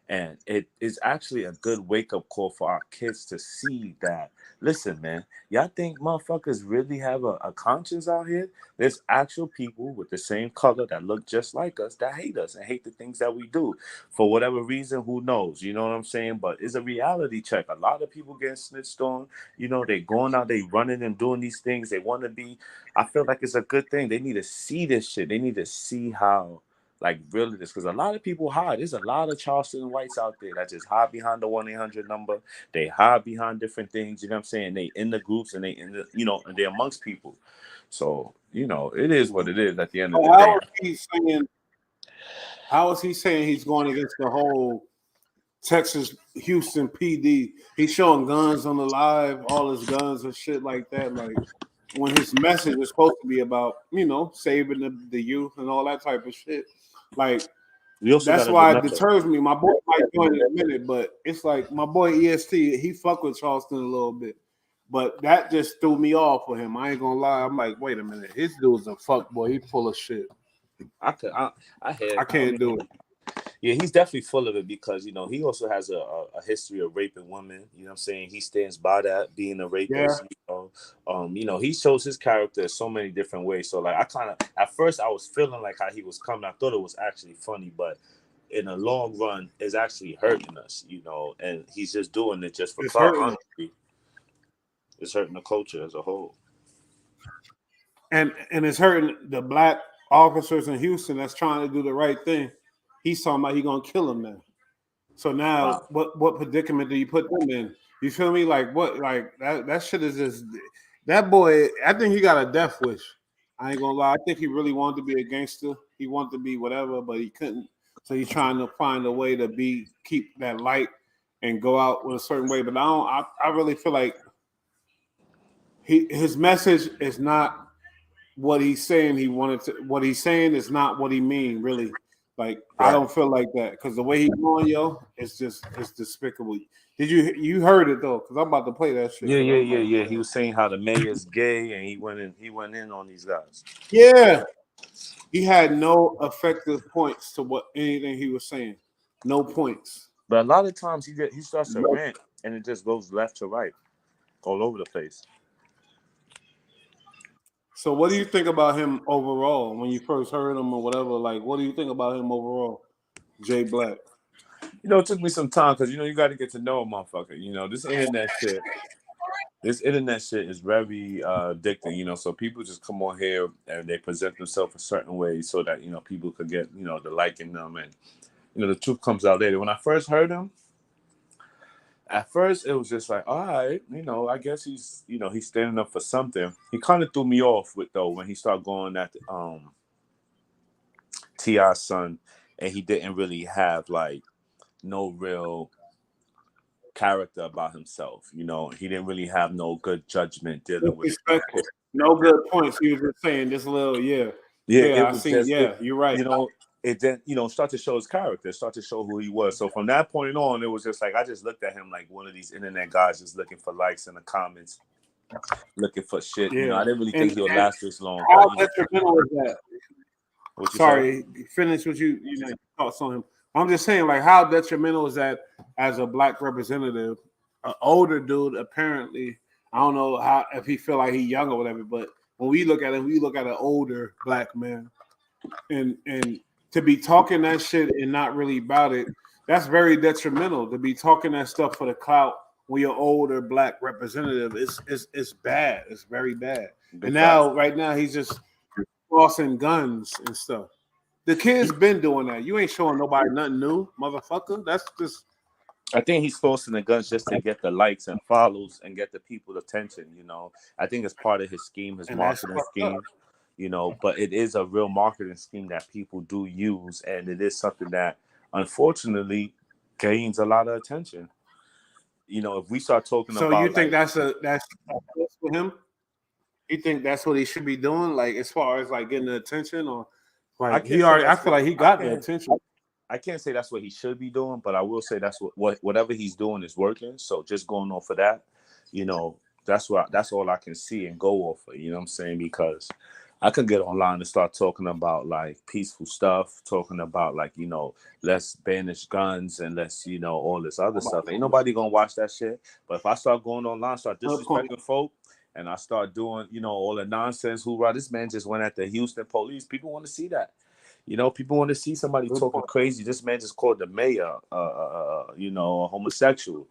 and it is actually a good wake up call for our kids to see that. Listen, man, y'all think motherfuckers really have a conscience out here? There's actual people with the same color that look just like us that hate us and hate the things that we do. For whatever reason, who knows? You know what I'm saying? But it's a reality check. A lot of people getting snitched on. They going out, they running and doing these things. They want to be. I feel like it's a good thing. They need to see this shit. They need to see how like really this, because a lot of people hide. There's a lot of Charleston Whites out there that just hide behind the 1-800 number. They hide behind different things. You know what I'm saying? They in the groups and they in the and they're amongst people. So it is what it is at the end of the day.
How is he saying he's going against the whole Texas Houston PD? He's showing guns on the live, all his guns and shit like that. Like when his message is supposed to be about saving the youth and all that type of shit. Like that's why it deters me. My boy might join in a minute, but it's like my boy EST, he fuck with Charleston a little bit. But that just threw me off for him. I ain't gonna lie. I'm like, wait a minute. His dude's a fuck boy. He full of shit. I can't do it.
Yeah, he's definitely full of it because he also has a history of raping women. You know what I'm saying? He stands by that, being a rapist.
Yeah.
He shows his character in so many different ways. So like I kind of at first I was feeling like how he was coming. I thought it was actually funny, but in the long run, it's actually hurting us. And he's just doing it just for clout. Honestly, it's hurting the culture as a whole.
And it's hurting the black officers in Houston that's trying to do the right thing. He's talking about he's gonna kill them now. So now, what predicament do you put them in? You feel me? Like what? Like that shit is just that boy. I think he got a death wish. I ain't gonna lie. I think he really wanted to be a gangster. He wanted to be whatever, but he couldn't. So he's trying to find a way to keep that light and go out with a certain way. But I really feel like his message is not what he's saying he wanted to. What he's saying is not what he mean, really. Like right. I don't feel like that because the way he's going, it's despicable. Did you heard it though? Because I'm about to play that shit.
Yeah. He was saying how the mayor's gay and he went in on these guys.
Yeah, he had no effective points to what anything he was saying. No points.
But a lot of times he starts to rant and it just goes left to right, all over the place.
So what do you think about him overall when you first heard him or whatever? Like, what do you think about him overall, Jay Black?
It took me some time because you got to get to know a motherfucker. This internet shit is very addicting. So people just come on here and they present themselves a certain way so that people could get the liking them, and the truth comes out later. When I first heard him, at first it was just like, all right, I guess he's he's standing up for something. He kind of threw me off when he started going at T.I.'s son and he didn't really have like no real character about himself. You know, he didn't really have no good judgment dealing with
Disrespectful. No good points. He was just saying this little,
it
I
was
seen.
just
Yeah, you're right.
you know, it then, you know, start to show his character, start to show who he was. So from that point on, it was just like I just looked at him like one of these internet guys just looking for likes in the comments, looking for shit. You know, I didn't really think he'll last this long.
How
But,
detrimental is that?
what you
Sorry, finish what you thoughts on him. I'm just saying, like, how detrimental is that as a black representative, an older dude? Apparently, I don't know how if he feel like he young or whatever, but when we look at him, we look at an older black man, and to be talking that shit and not really about it, that's very detrimental. To be talking that stuff for the clout when you're older black representative, it's bad. It's very bad. And now, right now, he's just crossing guns and stuff. The kid's been doing that. You ain't showing nobody nothing new, motherfucker. That's just.
I think he's forcing the guns just to get the likes and follows and get the people's attention. You know, I think it's part of his scheme, his marketing scheme. You know, but it is a real marketing scheme that people do use, and it is something that unfortunately gains a lot of attention. You know, if we start talking about,
so you think that's for him? You think that's what he should be doing, like as far as like getting the attention, or like I feel like he got the attention.
I can't say that's what he should be doing, but I will say that's whatever he's doing is working. So just going off of that, you know, that's all I can see and go off of. You know what I'm saying? Because I could get online and start talking about like peaceful stuff, talking about like, you know, let's banish guns and let's, you know, all this other stuff. Ain't nobody gonna watch that shit. But if I start going online, start disrespecting folk, and I start doing, you know, all the nonsense, hoorah, this man just went at the Houston police. People want to see that. You know, people want to see somebody talking crazy. This man just called the mayor, you know, a homosexual.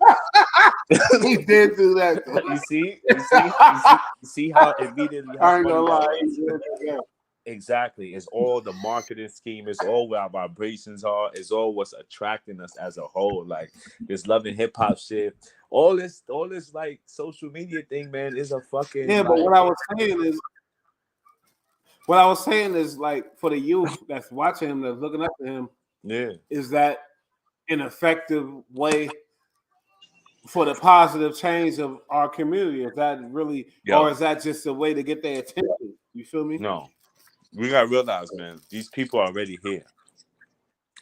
He did do that.
You see how immediately.
I ain't gonna lie.
Exactly. It's all the marketing scheme. It's all where our vibrations are. It's all what's attracting us as a whole. Like this love and hip hop shit. All this like social media thing, man, is a fucking.
Yeah, but what I was saying is like for the youth that's watching him, that's looking up to him.
Yeah.
Is that an effective way for the positive change of our community? Is that really, or is that just a way to get their attention? You feel me?
No. We gotta realize, man, these people are already here.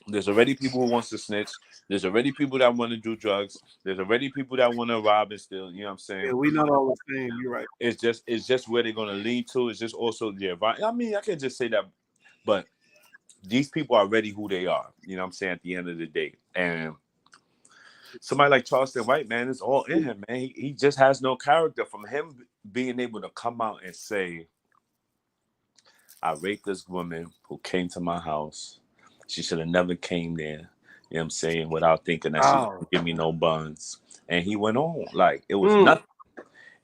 There's already people who wants to snitch. There's already people that want to do drugs. There's already people that want to rob and steal. You know what I'm saying?
Yeah, we know all the same. You're right.
It's just where they're gonna lead to. It's just also the environment. I mean, I can just say that, but these people are already who they are. You know what I'm saying? At the end of the day, and somebody like Charleston White, man, it's all in him, man. He just has no character. From him being able to come out and say, I raped this woman who came to my house. She should have never came there. You know what I'm saying? Without thinking that she was gonna give me no buns. And he went on. Like it was nothing.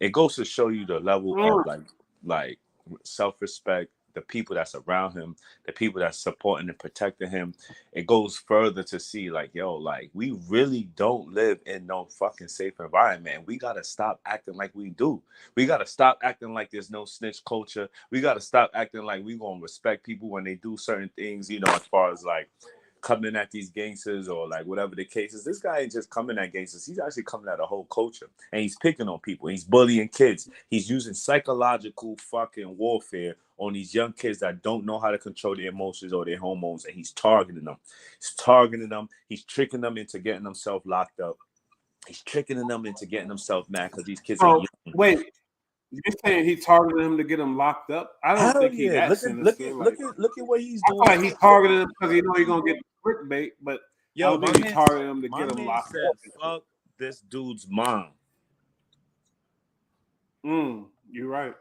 It goes to show you the level of like self-respect, the people that's around him, the people that's supporting and protecting him. It goes further to see like, yo, like we really don't live in no fucking safe environment. We gotta stop acting like we do. We gotta stop acting like there's no snitch culture. We gotta stop acting like we gonna respect people when they do certain things, you know, as far as like coming at these gangsters or like whatever the case is. This guy ain't just coming at gangsters. He's actually coming at a whole culture. And he's picking on people. He's bullying kids. He's using psychological fucking warfare on these young kids that don't know how to control their emotions or their hormones. And he's targeting them. He's targeting them. He's tricking them into getting themselves locked up. He's tricking them into getting themselves mad because these kids are young.
Wait. You're saying he targeted him to get him locked up? I don't think he that sinister.
Look at what he's doing.
I feel like he targeted him because he know he's gonna get clickbait, but I don't think he targeted him to get him locked up.
Fuck this dude's mom.
You're right.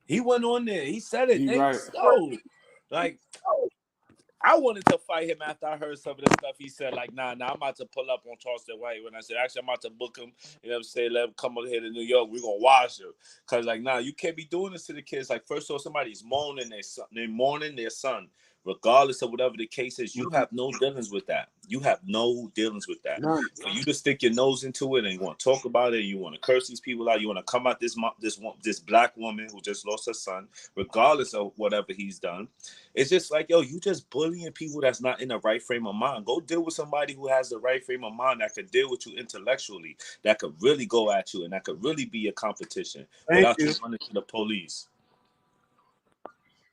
He went on there. He said it.
You're right.
So, like, I wanted to fight him after I heard some of the stuff he said. Like, nah, I'm about to pull up on Charleston White. When I said, actually, I'm about to book him. You know what I'm saying? Let him come over here to New York. We're going to wash him. Because, like, nah, you can't be doing this to the kids. Like, first of all, somebody's mourning their son. They're mourning their son regardless of whatever the case is, you have no dealings with that. You have no dealings with that.
None.
For you to stick your nose into it and you want to talk about it, you want to curse these people out, you want to come out this black woman who just lost her son, regardless of whatever he's done. It's just like, yo, you just bullying people that's not in the right frame of mind. Go deal with somebody who has the right frame of mind that could deal with you intellectually, that could really go at you, and that could really be a competition without you running to the police.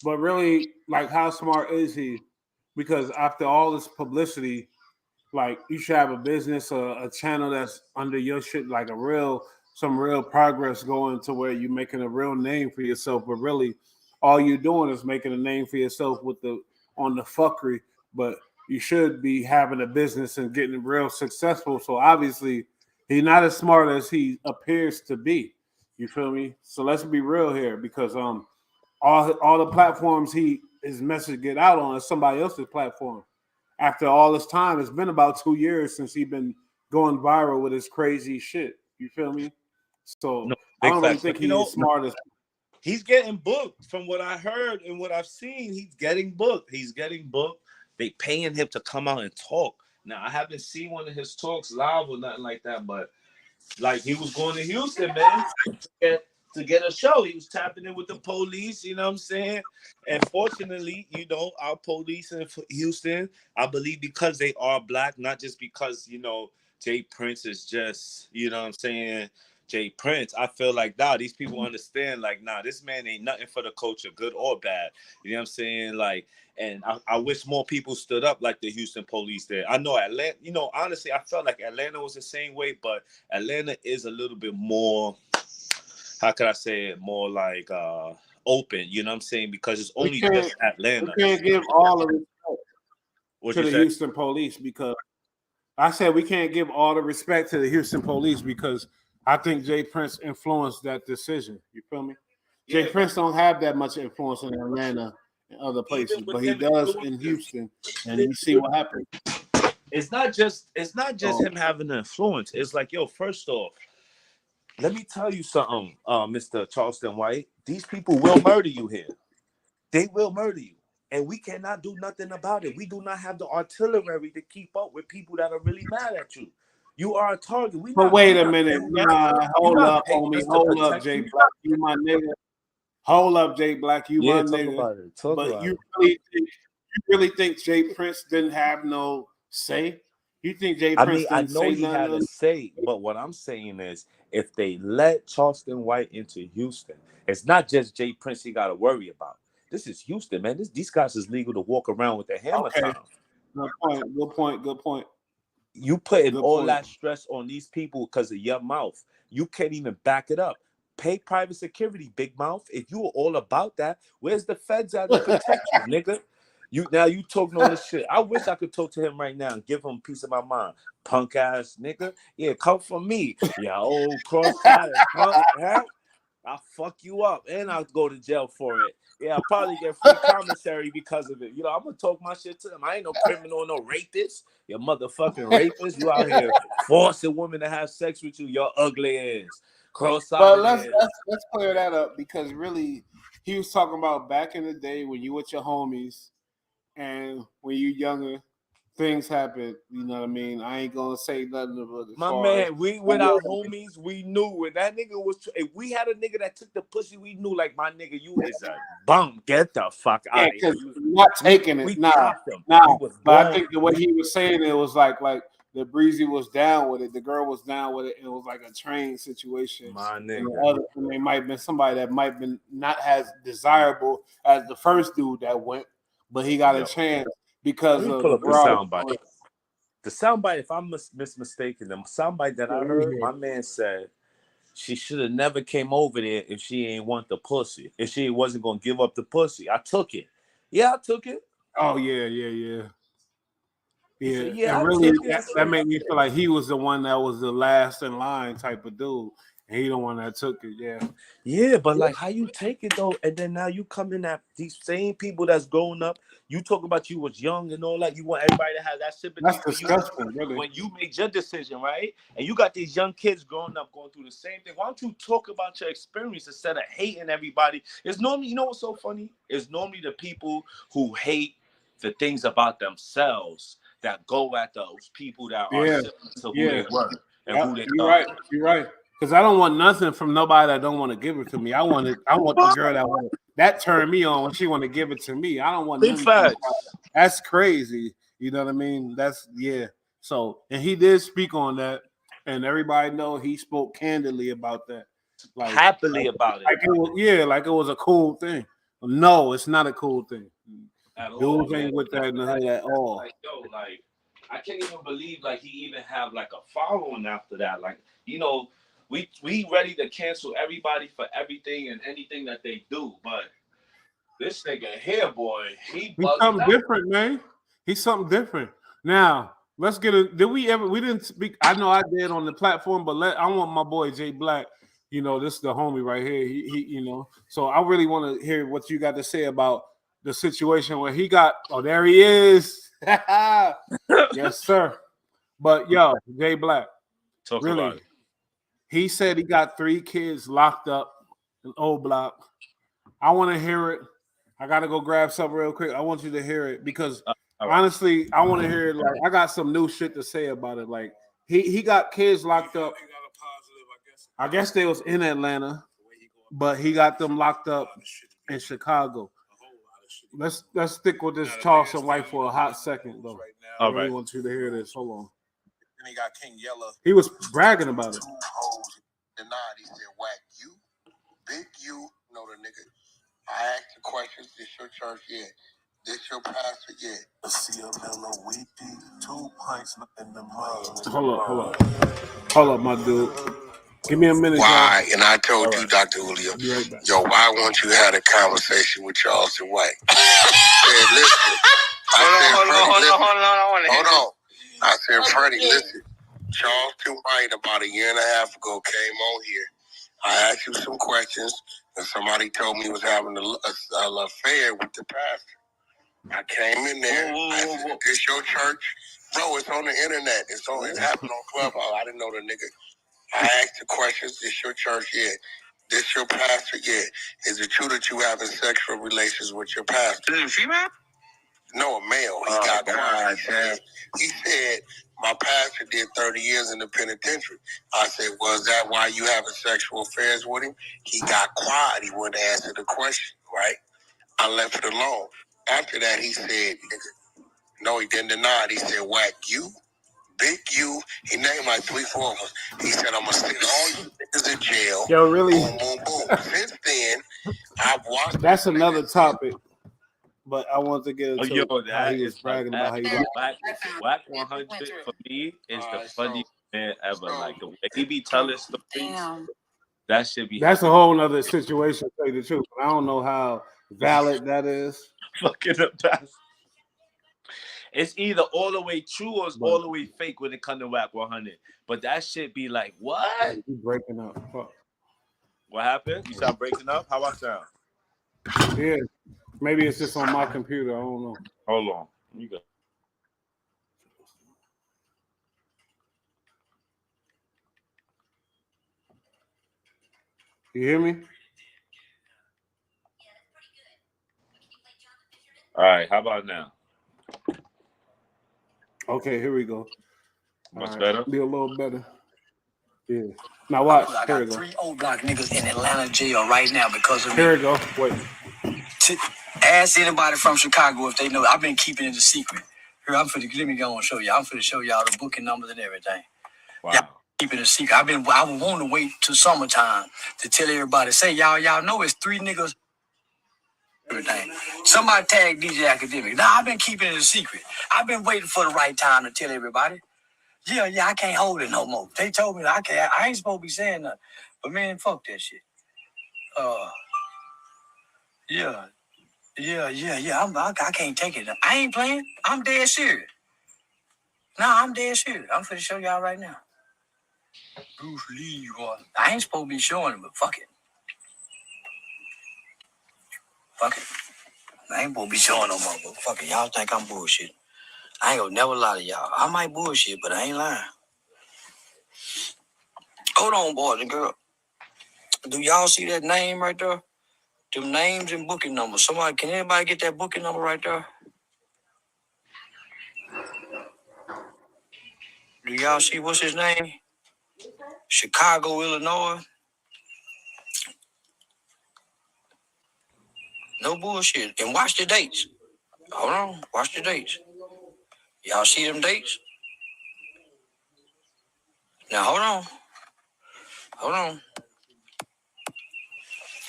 But really, like, how smart is he? Because after all this publicity, like, you should have a business or a channel that's under your shit, like some real progress going to where you're making a real name for yourself. But really, all you're doing is making a name for yourself on the fuckery. But you should be having a business and getting real successful. So obviously, he's not as smart as he appears to be. You feel me? So let's be real here, because all the platforms his message get out on is somebody else's platform. After all this time, it's been about 2 years since he's been going viral with his crazy shit. You feel me? So
No,
I don't really think he's smart as.
He's getting booked. From what I heard and what I've seen, he's getting booked. They paying him to come out and talk. Now, I haven't seen one of his talks live or nothing like that, but like, he was going to Houston, man, to get a show. He was tapping in with the police, you know what I'm saying? And fortunately, you know, our police in Houston, I believe, because they are black, not just because, you know, Jay Prince is just, you know what I'm saying, Jay Prince. I feel like, these people understand, like, this man ain't nothing for the culture, good or bad. You know what I'm saying? Like, and I wish more people stood up like the Houston police did. I know Atlanta, you know, honestly, I felt like Atlanta was the same way, but Atlanta is a little bit more, how could I say it, more like open, you know what I'm saying? Because it's only just Atlanta.
We can't give all the respect to the Houston police, because I said we can't give all the respect to the Houston police, because I think Jay Prince influenced that decision. You feel me? Yeah. Jay Prince don't have that much influence in Atlanta and other places, but he does in Houston, and you see what happens.
It's not just him having an influence. It's like, yo, first off, let me tell you something, Mr. Charleston White. These people will murder you here. They will murder you. And we cannot do nothing about it. We do not have the artillery to keep up with people that are really mad at you. You are a target.
But wait a minute. Hold up, homie. Hold up, Jay Black. You my nigga. Hold up, Jay Black. You my nigga. But you really think Jay Prince didn't have no say? You think Jay Prince didn't say nothing? I know he had a say, but what I'm saying is, if they let Charleston White into Houston, it's not just Jay Prince he got to worry about. This is Houston, man. These guys is legal to walk around with their hammer time. Good point. You putting all that stress on these people because of your mouth. You can't even back it up. Pay private security, big mouth. If you were all about that, where's the feds at to protect you, nigga? You talking all this shit. I wish I could talk to him right now and give him a piece of my mind. Punk ass nigga. Yeah, come for me. Yeah, old cross-eyed punk. Huh? I'll fuck you up and I'll go to jail for it. Yeah, I'll probably get free commissary because of it. You know, I'm gonna talk my shit to him. I ain't no criminal, no rapist. You motherfucking rapist. You out here forcing women to have sex with you. Your ugly ass. Cross-eyed. But let's clear that up, because really, he was talking about back in the day when you with your homies and when you younger, things happen. You know what I mean? I ain't gonna say nothing about it. My man, we with our homies, we knew when that nigga was. If we had a nigga that took the pussy, we knew, like, my nigga, you is a bum. Get the fuck out of here. Not taking it. Nah. But I think the way he was saying it was like the Breezy was down with it, the girl was down with it. It was like a train situation. My nigga. And they might have been somebody that might have been not as desirable as the first dude that went, but he got a chance because of pull up the soundbite. The soundbite, if I'm mistaken, the soundbite that I heard, my man said she should have never came over there if she ain't want the pussy. If she wasn't gonna give up the pussy. I took it. Yeah, I took it. Oh yeah. Yeah, and really, that made me feel like he was the one that was the last in line type of dude, and he the one that took it. Yeah, but like, how you take it though, and then now you come in at these same people that's growing up. You talk about you was young and all that. You want everybody to have that sympathy. That's disgusting, really. When you made your decision, right? And you got these young kids growing up going through the same thing. Why don't you talk about your experience instead of hating everybody? It's normally, you know what's so funny? It's normally the people who hate
the things about themselves that go at those people that are similar to who they were and who they
you're
are.
right. You're right. Because I don't want nothing from nobody that don't want to give it to me. I want the girl that turned me on when she want to give it to me. I don't want
Big facts.
That's crazy. You know what I mean? That's So, and he did speak on that, and everybody know he spoke candidly about that, like
happily about it.
Like it was a cool thing. No, it's not a cool thing. Dudes ain't with that at all.
Like, I can't even believe like he even have like a following after that. Like, you know, we ready to cancel everybody for everything and anything that they do, but this nigga here, boy, he's
something different, man. He's something different. Now, let's get it. We didn't speak. I know I did on the platform, but I want my boy Jay Black. You know, this is the homie right here. He you know, so I really want to hear what you got to say about the situation where he got. Oh, there he is. Yes, sir. But yo, Jay Black.
Talk about it.
He said he got 3 kids locked up in Old Block. I want to hear it. I got to go grab something real quick. I want you to hear it because honestly, I want to hear it. Like, I got some new shit to say about it. Like, he got kids locked up. I guess they was in Atlanta, but he got them locked up in Chicago. Let's stick with this Charleston White for a hot second, though. I really want you to hear this. Hold on.
Then he got King Yella.
He was bragging about it.
Denied. He said, "Whack you, big you." No, the nigga. I asked the questions. This your church? Yeah. This your pastor? Yeah.
Hold up, my dude. Give me a minute.
Why? And I told you, Dr. Julio, yo, why won't you have a conversation with Charleston White? I said, listen. Hold on. I said, Freddie, listen. Charleston White about a year and a half ago came on here. I asked you some questions, and somebody told me he was having an affair with the pastor. I came in there. I said, "This your church?" Bro, it's on the internet. It's happening on Clubhouse. I didn't know the nigga. I asked the questions. This your church? Yeah. This your pastor? Yeah. Is it true that you having sexual relations with your pastor? Is it a female? No, a male. He got quiet. He said, my pastor did 30 years in the penitentiary. I said, was that why you having sexual affairs with him? He got quiet. He wouldn't answer the question, right? I left it alone. After that, he said, no, he didn't deny it. He said, whack you, big you. He named like 3-4 of us. He said, I'm going to send all you niggas in jail.
Yo, really?
Boom, boom, boom. Since then, I've watched.
That's another topic. But I want to get into
how
he was bragging about how he
Wack 100 for me is the funniest man ever. Like the way he be telling stories, that should be.
That's a whole nother situation. To tell you the truth, I don't know how valid that is.
Fucking the best. It's either all the way true or it's all the way fake when it comes to Wack 100. But that shit be like, what?
You breaking up? Fuck.
What happened? You sound breaking up? How I sound?
Yeah. Maybe it's just on my computer. I don't know.
Hold on. You go.
You hear me?
All right. How about now?
Okay, here we go.
Much better?
Be a little better. Yeah. Now watch.
I
Here we
got
go.
3 old block niggas in Atlanta jail right now because of me.
Here we go. Wait.
Ask anybody from Chicago if they know. I've been keeping it a secret. Here, let me go and show you. I'm finna show y'all the booking numbers and everything.
Wow.
Yeah, keeping it a secret. I was wanting to wait till summertime to tell everybody. Say y'all know it's 3 niggas. Everything. Somebody tag DJ Academic. Nah, I've been keeping it a secret. I've been waiting for the right time to tell everybody. Yeah, I can't hold it no more. They told me I can't. I ain't supposed to be saying nothing. But man, fuck that shit. Yeah. I can't take it. I ain't playing. I'm dead serious. Nah, I'm dead serious. I'm finna show y'all right now. Bruce Lee, I ain't supposed to be showing it, but fuck it. Fuck it. I ain't supposed to be showing no more, but fuck it. Y'all think I'm bullshit. I ain't gonna never lie to y'all. I might bullshit, but I ain't lying. Hold on, boys and girls. Do y'all see that name right there? Them names and booking numbers. Can anybody get that booking number right there? Do y'all see what's his name? Chicago, Illinois. No bullshit. And watch the dates. Hold on. Watch the dates. Y'all see them dates? Now hold on. Hold on.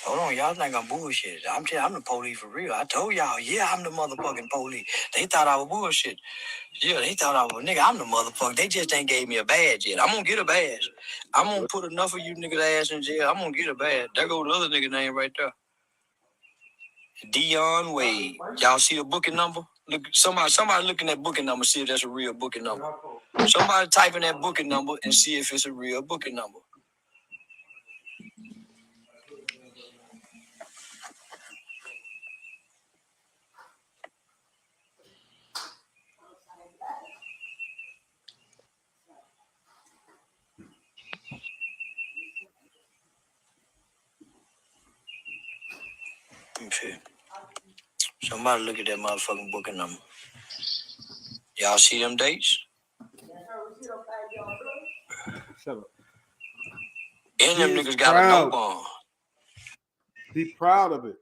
Hold on. Y'all think I'm bullshit. I'm the police for real. I told y'all, yeah, I'm the motherfucking police. They thought I was bullshit. Yeah, they thought I was, nigga, I'm the motherfucker. They just ain't gave me a badge yet. I'm gonna get a badge. I'm gonna put enough of you niggas' ass in jail. I'm gonna get a badge. There go the other nigga name right there. Dion Wade. Y'all see the booking number? Look, somebody looking at booking number, see if that's a real booking number. Somebody type in that booking number and see if it's a real booking number. Okay. Somebody look at that motherfucking booking number. Y'all see them dates?
Shut up.
And them niggas got a no bond.
Be proud of it.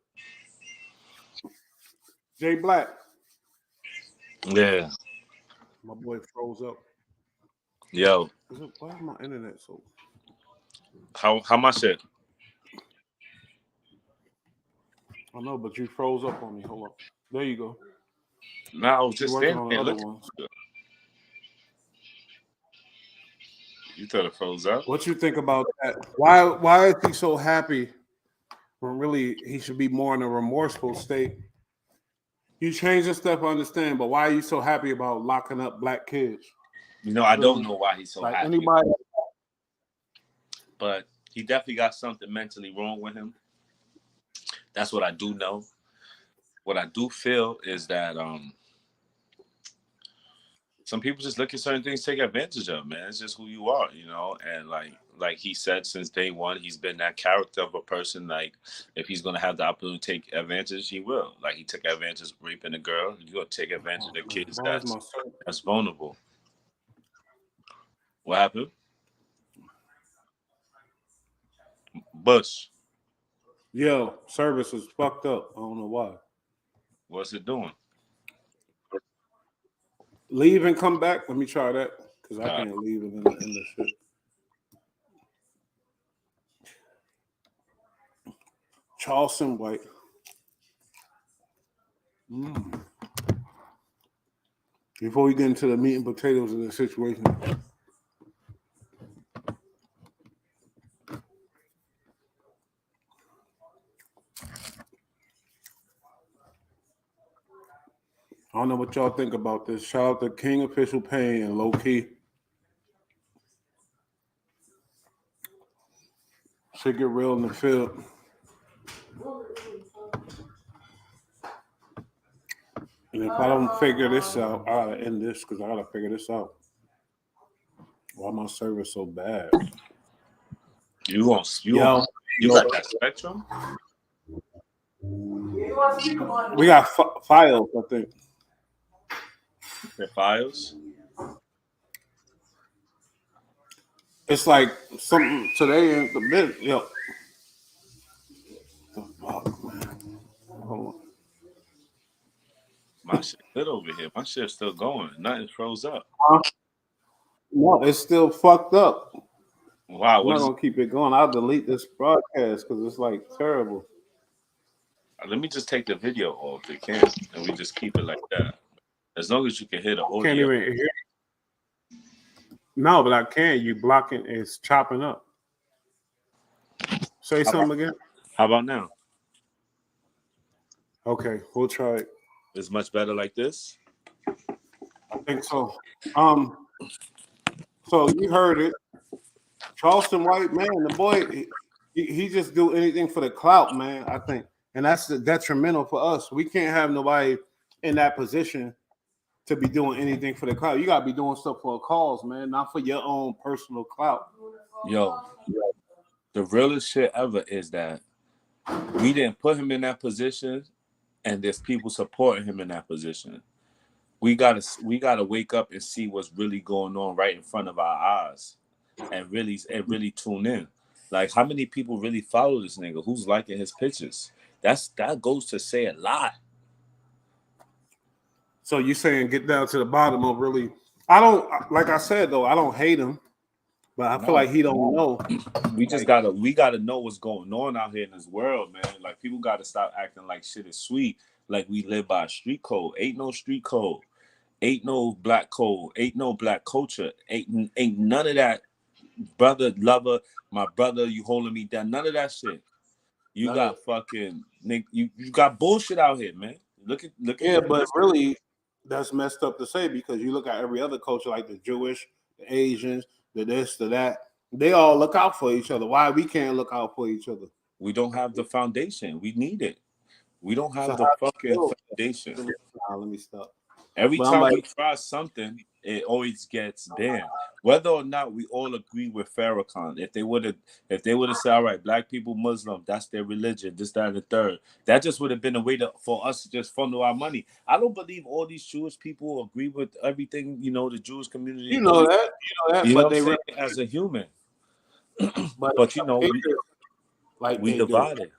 Jay Black.
Yeah.
My boy froze up.
Yo.
Why is my internet so?
How my shit?
I know, but you froze up on me. Hold up. There you go.
No, I was just
working
standing
on
there
the other
looking.
ones.
You thought it froze up?
What you think about that? Why is he so happy when really he should be more in a remorseful state? You change the stuff, I understand, but why are you so happy about locking up black kids?
You know, I don't know why he's so
like
happy.
Anybody,
but he definitely got something mentally wrong with him. That's what I do know. What I do feel is that some people just look at certain things, take advantage of, man. It's just who you are, you know? And like he said, since day one, he's been that character of a person. Like, if he's going to have the opportunity to take advantage, he will. Like, he took advantage of raping a girl. You're going to take advantage of the kids that's vulnerable. What happened? Bush.
Yo, service is fucked up. I don't know why.
What's it doing?
Leave and come back. Let me try that because I can't leave it in the shit. Charleston White. Before we get into the meat and potatoes of the situation, I don't know what y'all think about this. Shout out to King Official Pain and Low Key. Shit get real in the field. And if I don't figure this out, I gotta end this because I gotta figure this out. Why my service so bad?
You got that Spectrum?
We got Files, I think.
The Files?
It's like something today in the bit. Yo. Hold on.
My shit good over here. My shit's still going. Nothing froze up.
No, it's still fucked up.
Wow.
I'm not gonna keep it going. I'll delete this broadcast because it's like terrible.
Let me just take the video off if it can, and we just keep it like that. As long as you can hear the audio.
Can't even hear. No, but I can. You blocking. It's chopping up. Say something again.
How about now?
Okay, we'll try it.
It's much better like this.
I think so. So you heard it. Charleston White, man, the boy, he just do anything for the clout, man, I think. And that's detrimental for us. We can't have nobody in that position to be doing anything for the clout. You got to be doing stuff for a cause, man, not for your own personal clout.
Yo, the realest shit ever is that we didn't put him in that position, and there's people supporting him in that position. we gotta wake up and see what's really going on right in front of our eyes, and really tune in. Like, how many people really follow this nigga? Who's liking his pictures? That goes to say a lot.
So you saying get down to the bottom of really? I don't, like I said though, I don't hate him, but I feel like he don't know.
We just gotta know what's going on out here in this world, man. Like, people gotta stop acting like shit is sweet. Like, we live by a street code. Ain't no street code. Ain't no black code. Ain't no black culture. Ain't none of that. Brother, lover, my brother, you holding me down. None of that shit. You got fucking you got bullshit out here, man. Look at
yeah, but really, that's messed up to say, because you look at every other culture, like the Jewish, the Asians, the this, the that. They all look out for each other. Why we can't look out for each other?
We don't have the foundation. We need it. We don't have the fucking foundation.
Let me stop.
Every time we try something, it always gets banned. Whether or not we all agree with Farrakhan, if they would have said, all right, black people, Muslim, that's their religion, this, that, and the third, that just would have been a way for us to just funnel our money. I don't believe all these Jewish people agree with everything, the Jewish community.
You know that,
but they as a human. but we divided.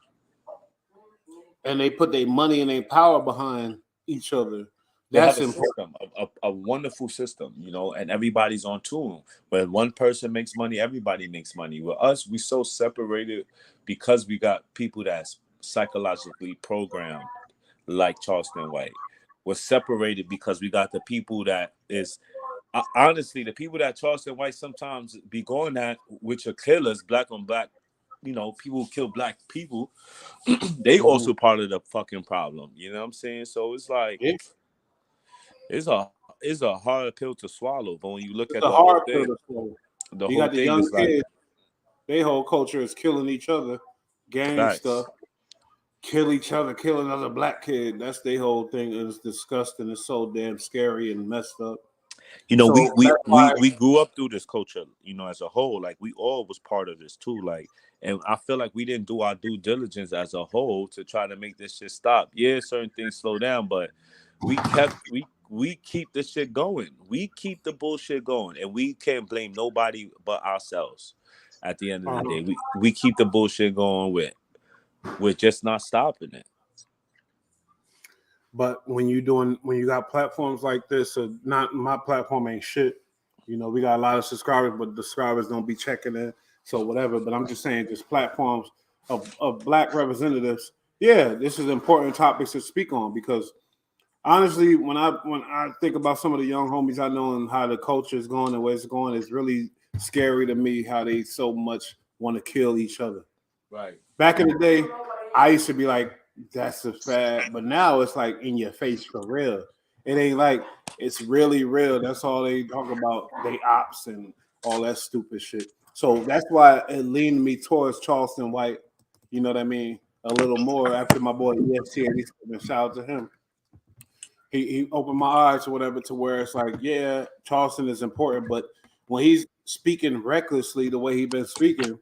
And they put their money and their power behind each other.
That's a system, a wonderful system, and everybody's on tune. When one person makes money, everybody makes money. With us, we so separated because we got people that's psychologically programmed, like Charleston White. We're separated because we got the people that is, honestly, the people that Charleston White sometimes be going at, which are killers, black on black, people who kill black people, they also part of the fucking problem. You know what I'm saying? So it's like, it's a hard pill to swallow, but when you look at the whole thing,
you got the young kids, their whole culture is killing each other, gang stuff, kill each other, kill another black kid. That's their whole thing. It's disgusting. It's so damn scary and messed up.
We grew up through this culture, as a whole. Like, we all was part of this too. Like, and I feel like we didn't do our due diligence as a whole to try to make this shit stop. Yeah, certain things slow down, but we keep this shit going. We keep the bullshit going, and we can't blame nobody but ourselves. At the end of the day, we keep the bullshit going. We're just not stopping it.
But when you got platforms like this, so not my platform ain't shit. We got a lot of subscribers, but the subscribers don't be checking it. So whatever. But I'm just saying, just platforms of black representatives. Yeah, this is important topics to speak on, because honestly, when I think about some of the young homies I know and how the culture is going and where it's going, it's really scary to me how they so much want to kill each other.
Right.
Back in the day, I used to be like, that's a fad, but now it's like in your face for real. It ain't like it's really real. That's all they talk about, they ops and all that stupid shit. So that's why it leaned me towards Charleston White. You know what I mean? A little more after my boy EFT, and shout out to him. He opened my eyes or whatever to where it's like, yeah, Charleston is important, but when he's speaking recklessly the way he's been speaking,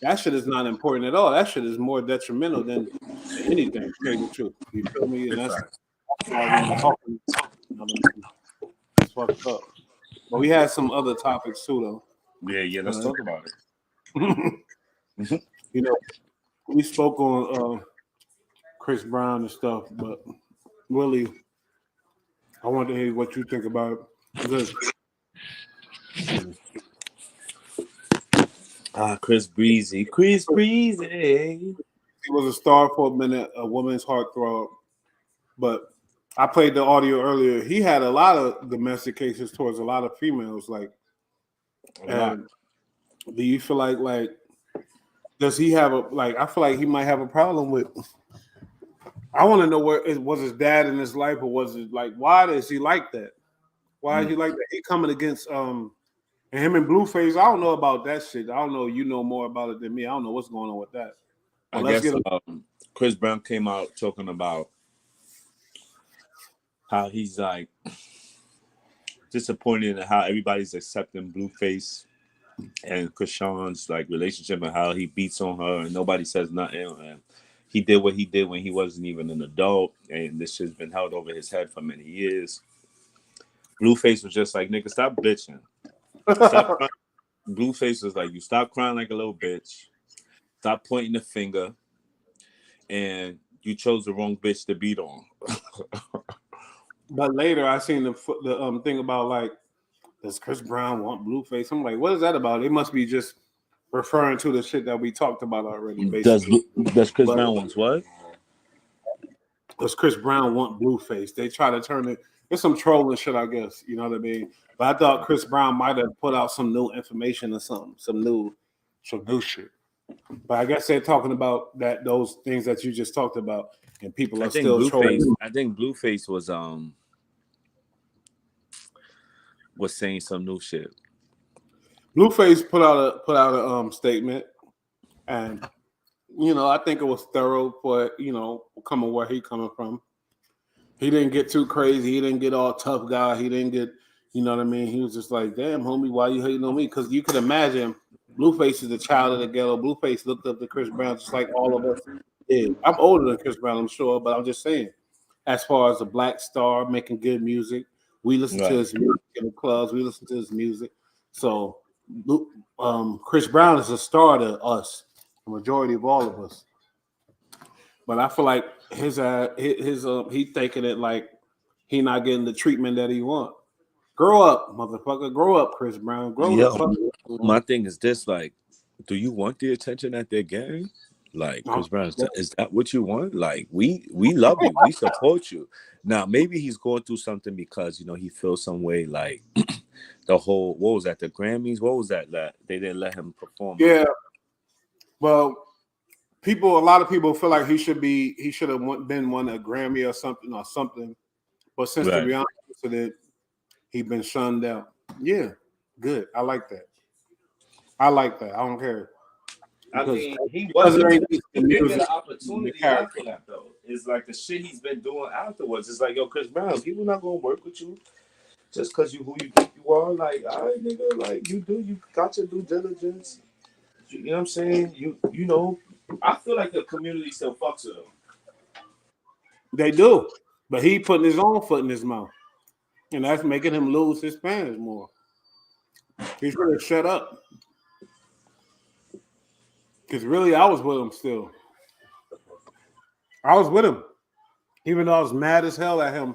that shit is not important at all. That shit is more detrimental than anything, to tell you the truth. You feel me? And that's why we're talking. It's fucked up. But we had some other topics too, though.
Yeah, let's talk about it.
We spoke on Chris Brown and stuff, but Willie, I want to hear what you think about it.
Chris Breezy. He
was a star for a minute, a woman's heartthrob. But I played the audio earlier. He had a lot of domestic cases towards a lot of females. Like, and do you feel like does he have I feel like he might have a problem with. I want to know was his dad in his life, or was it like, why is he like that? Why is he like that? He coming against and him and Blueface. I don't know about that shit. I don't know. You know more about it than me. I don't know what's going on with that.
But I guess Chris Brown came out talking about how he's like disappointed in how everybody's accepting Blueface and Krishan's like relationship, and how he beats on her and nobody says nothing. And he did what he did when he wasn't even an adult, and this shit's been held over his head for many years. Blueface was just like, nigga, stop bitching. Stop crying. Blueface was like, you stop crying like a little bitch. Stop pointing the finger. And you chose the wrong bitch to beat on.
But later, I seen the thing about like, does Chris Brown want Blueface? I'm like, what is that about? It must be just referring to the shit that we talked about already. Basically,
does Chris Brown want what?
Does Chris Brown want Blueface? They try to turn it. It's some trolling shit, I guess. You know what I mean? But I thought Chris Brown might have put out some new information or something, some new shit. But I guess they're talking about those things that you just talked about, and people are still trolling.
I think Blueface was saying some new shit.
Blueface put out a statement, and I think it was thorough for coming where he coming from. He didn't get too crazy. He didn't get all tough guy. He didn't get, you know what I mean. He was just like, damn, homie, why you hating on me? Because you could imagine Blueface is the child of the ghetto. Blueface looked up to Chris Brown just like all of us did. I'm older than Chris Brown, I'm sure, but I'm just saying, as far as a black star making good music, we listen to his music in the clubs. We listen to his music. So Chris Brown is a star to us, the majority of all of us. But I feel like his he thinking it like he not getting the treatment that he want. Grow up, motherfucker. Grow up, Chris Brown. Grow up.
My thing is this: like, do you want the attention that they're getting? Like, Chris Brown, is that what you want? Like, we love you, we support you. Now, maybe he's going through something because he feels some way. Like the whole what was that? The Grammys? What was that? That they didn't let him perform.
Yeah. Well, a lot of people feel like he should have been won a Grammy or something. But since the Rihanna incident, he's been shunned out. Yeah, good. I like that. I don't care.
I mean, he wasn't given the opportunity after that, though. It's like the shit he's been doing afterwards. It's like, yo, Chris Brown, people not gonna work with you just because you who you think you are. Like, all right, nigga, like you got your due diligence. You know what I'm saying? You know, I feel like the community still fucks with him.
They do, but he putting his own foot in his mouth, and that's making him lose his fans more. He should have shut up. Because really, I was with him still. I was with him. Even though I was mad as hell at him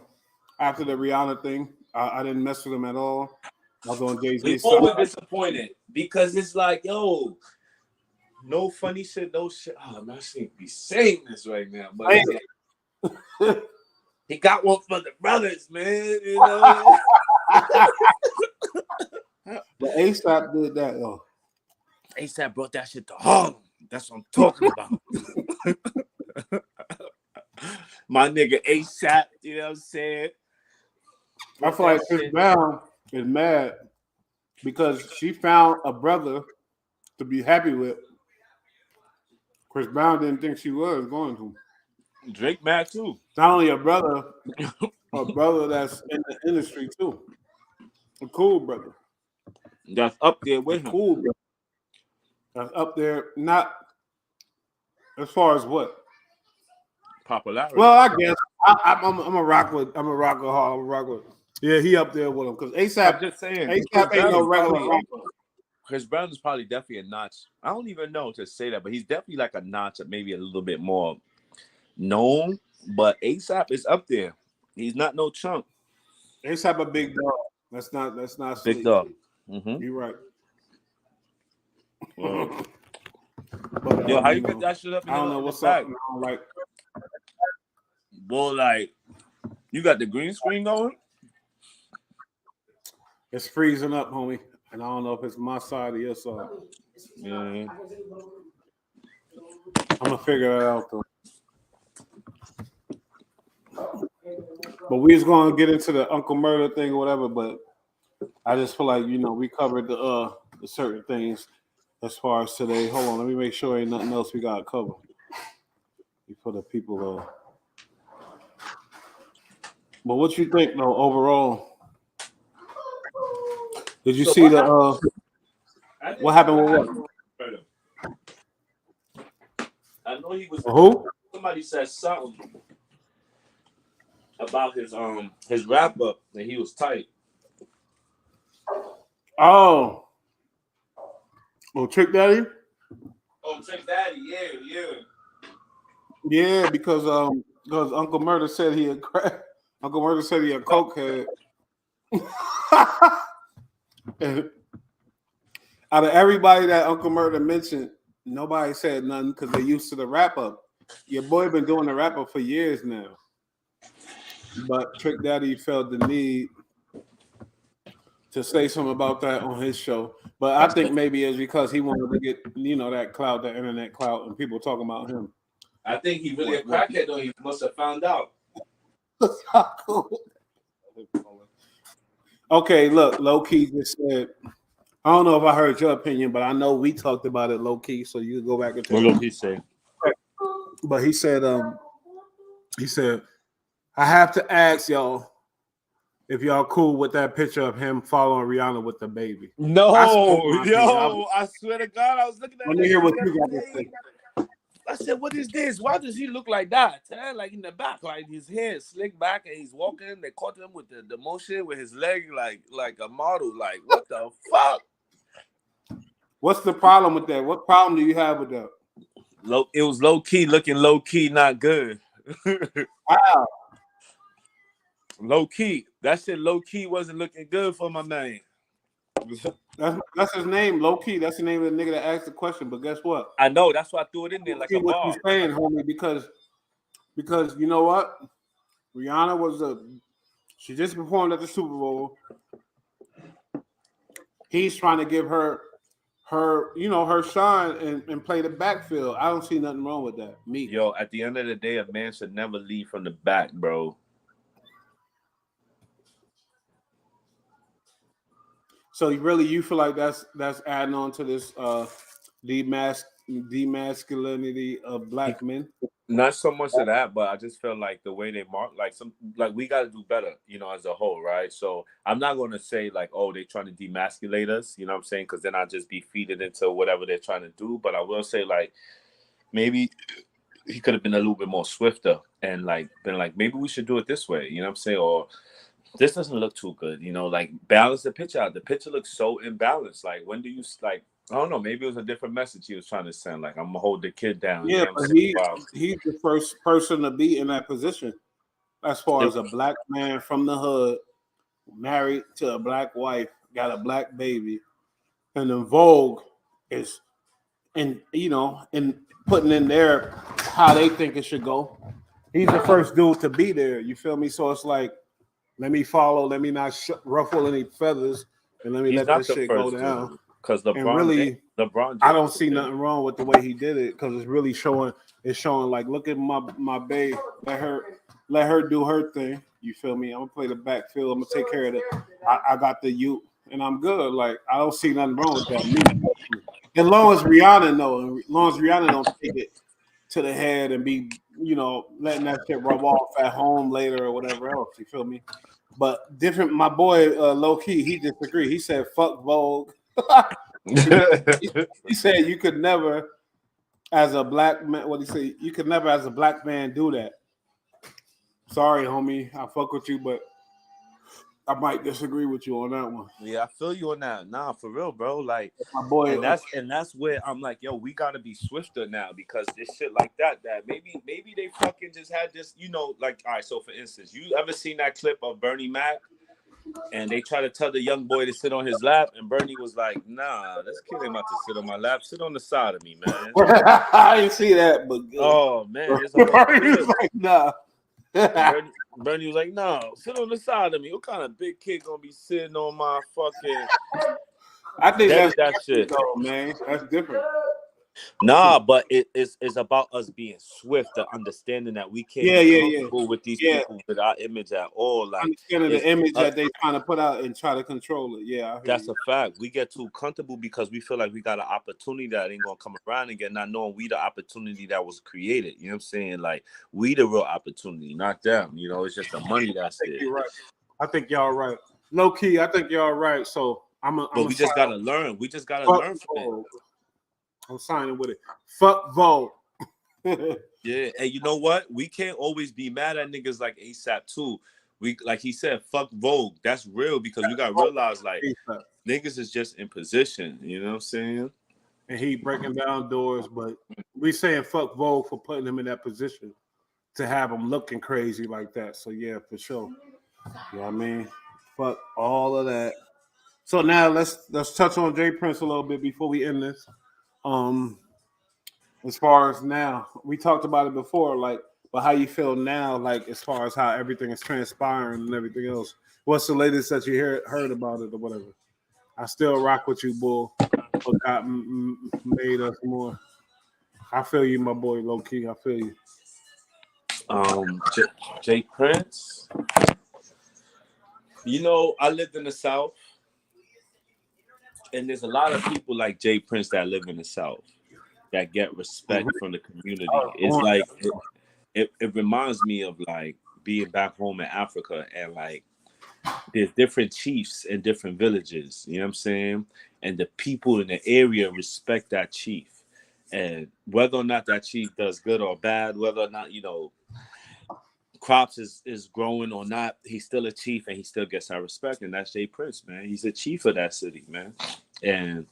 after the Rihanna thing. I didn't mess with him at all. I was on Jay-Z's
We
side.
always disappointed because it's like, yo, no funny shit, no shit. Oh, man, I shouldn't be saying this right now. But he got one for the brothers, man. You know?
But ASAP did that, though.
ASAP brought that shit to Harlem. That's what I'm talking about. My nigga ASAP, you know what I'm saying?
I feel like Chris Brown is mad because she found a brother to be happy with. Chris Brown didn't think she was going to.
Drake mad too.
Not only a brother that's in the industry too. A cool brother.
That's up there with him.
Cool brother. That's up there, not as far as what?
Popularity.
Well, I guess I'm a rock with Harlem. Yeah, he up there with him because ASAP.
I'm just saying,
ASAP ain't no regular rapper.
Chris Brown is probably definitely a notch. I don't even know to say that, but he's definitely like a notch, maybe a little bit more known. But ASAP is up there. He's not no chump.
ASAP a big dog. That's not
big
sleep.
dog. Mm-hmm.
You're right.
But, yo, how you get that shit up?
I don't know what's up. Like,
boy, like you got the green screen going.
It's freezing up, homie, and I don't know if it's my side or your side.
Yeah.
I'm gonna figure it out though. But we was gonna get into the Uncle Murda thing or whatever, but I just feel like we covered the certain things as far as today. Hold on, let me make sure ain't nothing else we gotta cover for the people. But what you think though overall? Did you see the what happened with what?
I know he was.
Who?
Somebody said something about his wrap up that he was tight.
Oh, Trick Daddy.
Oh, Trick Daddy, yeah.
Yeah, because Uncle Murda said he a crack. Uncle Murda said he a cokehead. And out of everybody that Uncle Murda mentioned, nobody said nothing because they used to the wrap up. Your boy been doing the wrap up for years now, but Trick Daddy felt the need to say something about that on his show. But I think maybe it's because he wanted to get that clout, that internet clout, and people talking about him.
I think he really a crackhead though. He must have found out.
Okay, look, low key just said. I don't know if I heard your opinion, but I know we talked about it low key. So you can go back and take.
What did he say?
But he said, I have to ask y'all if y'all cool with that picture of him following Rihanna with the baby.
No, I swear to God, I was looking at.
Let me hear what you got to say.
I said, what is this? Why does he look like that? Like in the back, like his hair slicked back and he's walking. They caught him with the motion with his leg like a model. Like, what the fuck?
What's the problem with that? What problem do you have with that?
It was low key, looking low key, not good.
Wow.
Low key. That shit low key wasn't looking good for my man.
That's his name, low key. That's the name of the nigga that asked the question. But guess what?
I know. That's why I threw it in there like a
what
bar.
you saying, homie? Because you know what? Rihanna she just performed at the Super Bowl. He's trying to give her shine and play the backfield. I don't see nothing wrong with that.
Yo, at the end of the day, a man should never lead from the back, bro.
So you feel like that's adding on to this demasculinity of black men?
Not so much of that, but I just feel like the way they mark, we got to do better, as a whole, right? So I'm not going to say like, oh, they're trying to demasculate us, you know what I'm saying? Because then I'll just be feeded into whatever they're trying to do. But I will say like, maybe he could have been a little bit more swifter and been like, maybe we should do it this way, you know what I'm saying? Or this doesn't look too good, balance the picture out. The picture looks so imbalanced. Like, when do you I don't know. Maybe it was a different message he was trying to send. Like, I'm gonna hold the kid down.
Yeah, but he's the first person to be in that position, as far as a black man from the hood, married to a black wife, got a black baby, and then Vogue is, and putting in there how they think it should go. He's the first dude to be there. You feel me? So it's like, let me follow. Let me not ruffle any feathers, and let me let this shit go down.
Because LeBron,
I don't see nothing wrong with the way he did it, because it's really showing. It's showing like, look at my babe. Let her do her thing. You feel me? I'm gonna play the backfield. I'm gonna take care of it. I got the youth, and I'm good. Like, I don't see nothing wrong with that. As long as Rihanna don't take it to the head and be, letting that shit rub off at home later or whatever else. You feel me? But different. My boy, low key, he disagreed. He said, "Fuck Vogue." he said you could never, as a black man. What he say? You could never, as a black man, do that. Sorry, homie. I fuck with you, but I might disagree with you on that one.
Yeah, I feel you on that. Nah, for real, bro. Like,
my boy,
and that's where I'm like, yo, we gotta be swifter now, because this shit like that maybe they fucking just had this, like, all right. So for instance, you ever seen that clip of Bernie Mac? And they try to tell the young boy to sit on his lap, and Bernie was like, "Nah, this kid ain't about to sit on my lap. Sit on the side of me, man."
I didn't see that, but
oh man,
Bernie was like, "Nah."
Bernie was like, "No, sit on the side of me. What kind of big kid gonna be sitting on my fucking?"
I think that's
that shit,
though, man. That's different.
Nah, but it's about us being swift, the understanding that we can't be comfortable with these people with our image at all. Like,
understanding the image that they trying to put out and try to control it. Yeah,
that's a fact. We get too comfortable because we feel like we got an opportunity that ain't gonna come around again, not knowing we the opportunity that was created. You know what I'm saying? Like, we the real opportunity, not them. It's just the money that's there.
You're right. I think y'all right. Low key, I think y'all right. So
but we just gotta learn. We just gotta learn from it.
I'm signing with it. Fuck Vogue.
Yeah, and you know what? We can't always be mad at niggas like ASAP too. We, like he said, fuck Vogue. That's real, because you gotta realize, like, Niggas is just in position. You know what I'm saying?
And he breaking down doors, but we saying fuck Vogue for putting him in that position to have him looking crazy like that. So yeah, for sure. You know what I mean? Fuck all of that. So now let's touch on Jay Prince a little bit before we end this. As far as now, we talked about it before, like, but how you feel now, like as far as how everything is transpiring and everything else. What's the latest that you heard about it or whatever? I still rock with you, Bull. But got made us more. I feel you, my boy, low key. I feel you.
Jay Prince. You know, I lived in the South, and there's a lot of people like Jay Prince that live in the South that get respect from the community. It's like it reminds me of like being back home in Africa, and like there's different chiefs in different villages. You know what I'm saying? And the people in the area respect that chief, and whether or not that chief does good or bad, whether or not crops is growing or not, he's still a chief and he still gets our respect. And that's Jay Prince, man. He's a chief of that city, man. And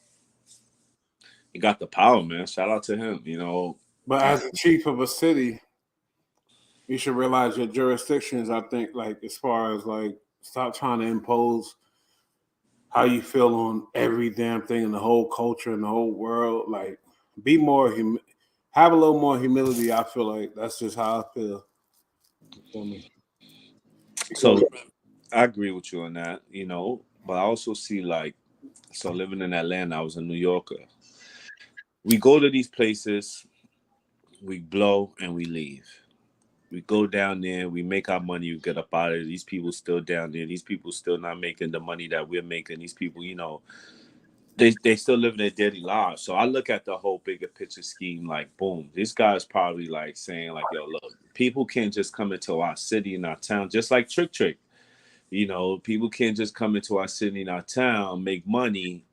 he got the power, man. Shout out to him,
But as a chief of a city, you should realize your jurisdictions, I think, like as far as like stop trying to impose how you feel on every damn thing in the whole culture and the whole world. Like be more have a little more humility. I feel like that's just how I feel.
So I agree with you on that, but I also see so living in Atlanta, I was a New Yorker. We go to these places, we blow and we leave. We go down there, we make our money, we get up out of there. These people still down there. These people still not making the money that we're making. These people, they still living their daily lives. So I look at the whole bigger picture scheme like, boom, this guy's probably like saying like, yo, look, people can't just come into our city and our town, just like Trick. People can't just come into our city and our town, make money,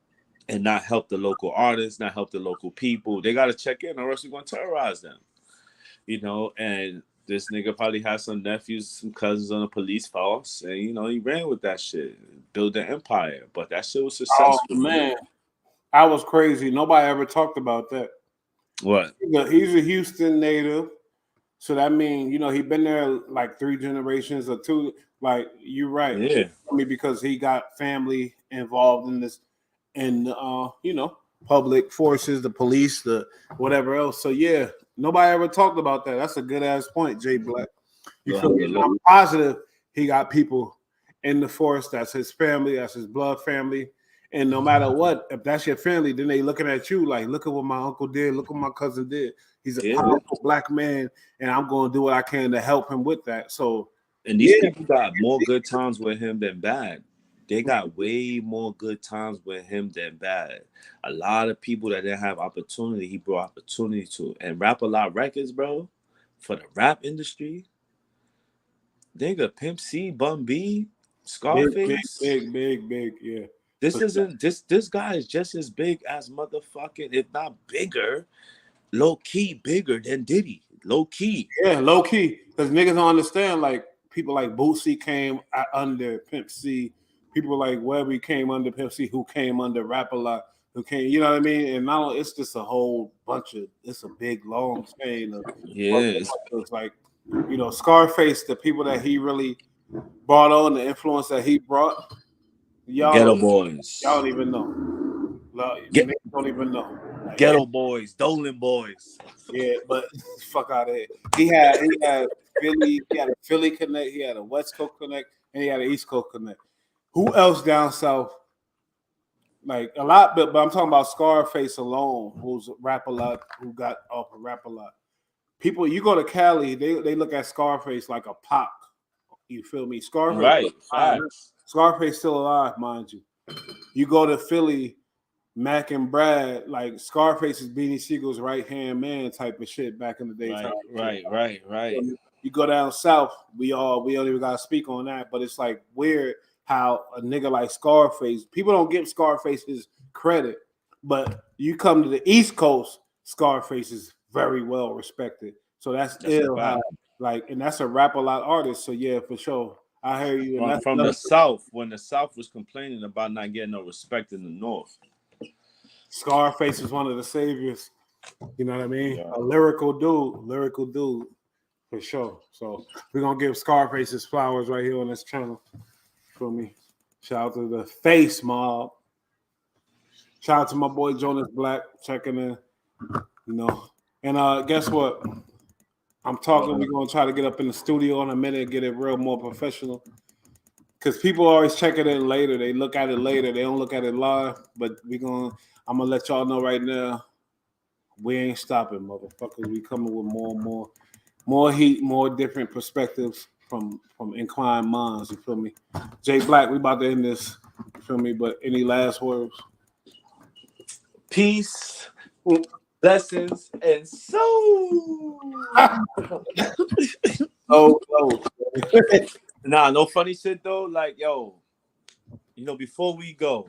and not help the local artists, not help the local people. They got to check in or else we're going to terrorize them. And this nigga probably has some nephews, some cousins on the police force, and he ran with that shit, built an empire. But that shit was successful.
Oh man, I was crazy. Nobody ever talked about that.
What?
He's a Houston native, so that means he been there like 3 generations or 2. Like you're right,
yeah.
Because he got family involved in this, and public forces, the police, the whatever else. So yeah. Nobody ever talked about that. That's a good ass point, Jay Black. You feel me? I'm positive he got people in the force. That's his family. That's his blood family. And no matter what, if that's your family, then they looking at you like, look at what my uncle did. Look what my cousin did. He's a powerful black man, and I'm going to do what I can to help him with that. So,
and these people got more good times with him than bad. They got way more good times with him than bad. A lot of people that didn't have opportunity, he brought opportunity to. And Rap A Lot Records, bro, for the rap industry, nigga, Pimp C, Bun B, Scarface.
Big, yeah.
This guy is just as big as motherfucking, if not bigger, low-key bigger than Diddy. Low-key.
Yeah, low-key. Because niggas don't understand, like, people like Boosie came under Pimp C. People like Webby came under Pimp C, who came under Rap A Lot, who came, you know what I mean? And now it's just a whole bunch of, it's a big, long chain of, it's like, Scarface, the people that he really brought on, the influence that he brought,
Ghetto Boys.
Y'all don't even know. Niggas don't even know. Like,
Ghetto Boys, Dolan Boys.
Yeah, but fuck out of here. He had Philly, he had a Philly connect, he had a West Coast connect, and he had an East Coast connect. Who else down south? Like a lot, but I'm talking about Scarface alone, who's Rap A Lot, who got off of Rap A Lot. People, you go to Cali, they look at Scarface like a Pac. You feel me? Scarface,
right?
Scarface still alive, mind you. You go to Philly, Mac and Brad, like Scarface is Beanie Siegel's right hand man type of shit back in the day.
Right.
You go down south, we don't even gotta speak on that, but it's like weird how a nigga like Scarface, people don't give Scarface his credit, but you come to the East Coast, Scarface is very well respected. So that's ill how, like, and that's a Rap A Lot artist. So yeah, for sure. I hear you. And
From the South, when the South was complaining about not getting no respect in the North.
Scarface is one of the saviors. You know what I mean?
Yeah.
A lyrical dude, for sure. So we're gonna give Scarface his flowers right here on this channel. Feel me? Shout out to the Face Mob. Shout out to my boy Jonas Black checking in. You know, and guess what? I'm talking. We're gonna try to get up in the studio in a minute, get it real more professional. Because people always check it in later. They look at it later. They don't look at it live. But I'm gonna let y'all know right now. We ain't stopping, motherfuckers. We coming with more heat, more different perspectives from inclined minds. You feel me? Jay Black, we about to end this. You feel me? But any last words?
Peace, blessings, and soul.
Oh.
Nah, no funny shit though. Like, yo, you know, before we go,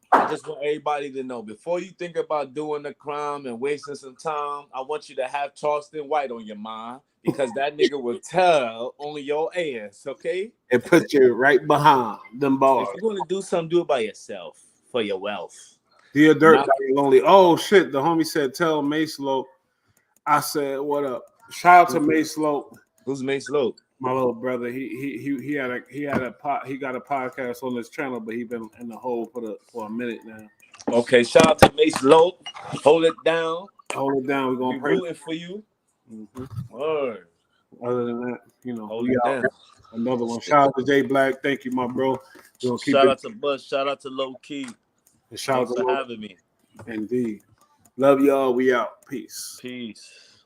I just want everybody to know, before you think about doing a crime and wasting some time, I want you to have Charleston White on your mind, because that nigga will tell on your ass, okay?
And put you right behind them bars.
If you're gonna do something, do it by yourself for your wealth.
Dear Dirt, lonely. Oh shit! The homie said, "Tell Mace Lope." I said, "What up?" Shout out to Mace Lope.
Who's Mace Lope?
My little brother. He got a podcast on his channel, but he been in the hole for a minute now.
Okay, shout out to Mace Lope. Hold it down.
Hold it down. We're gonna pray
rooting for you. Word.
Other than that, you know,
hold it down.
Another one. Shout out to Jay Black. Thank you, my bro.
Shout out to Buzz. Shout out to Low Key.
And shout out
for having me.
Indeed. Love y'all. We out. Peace.
Peace.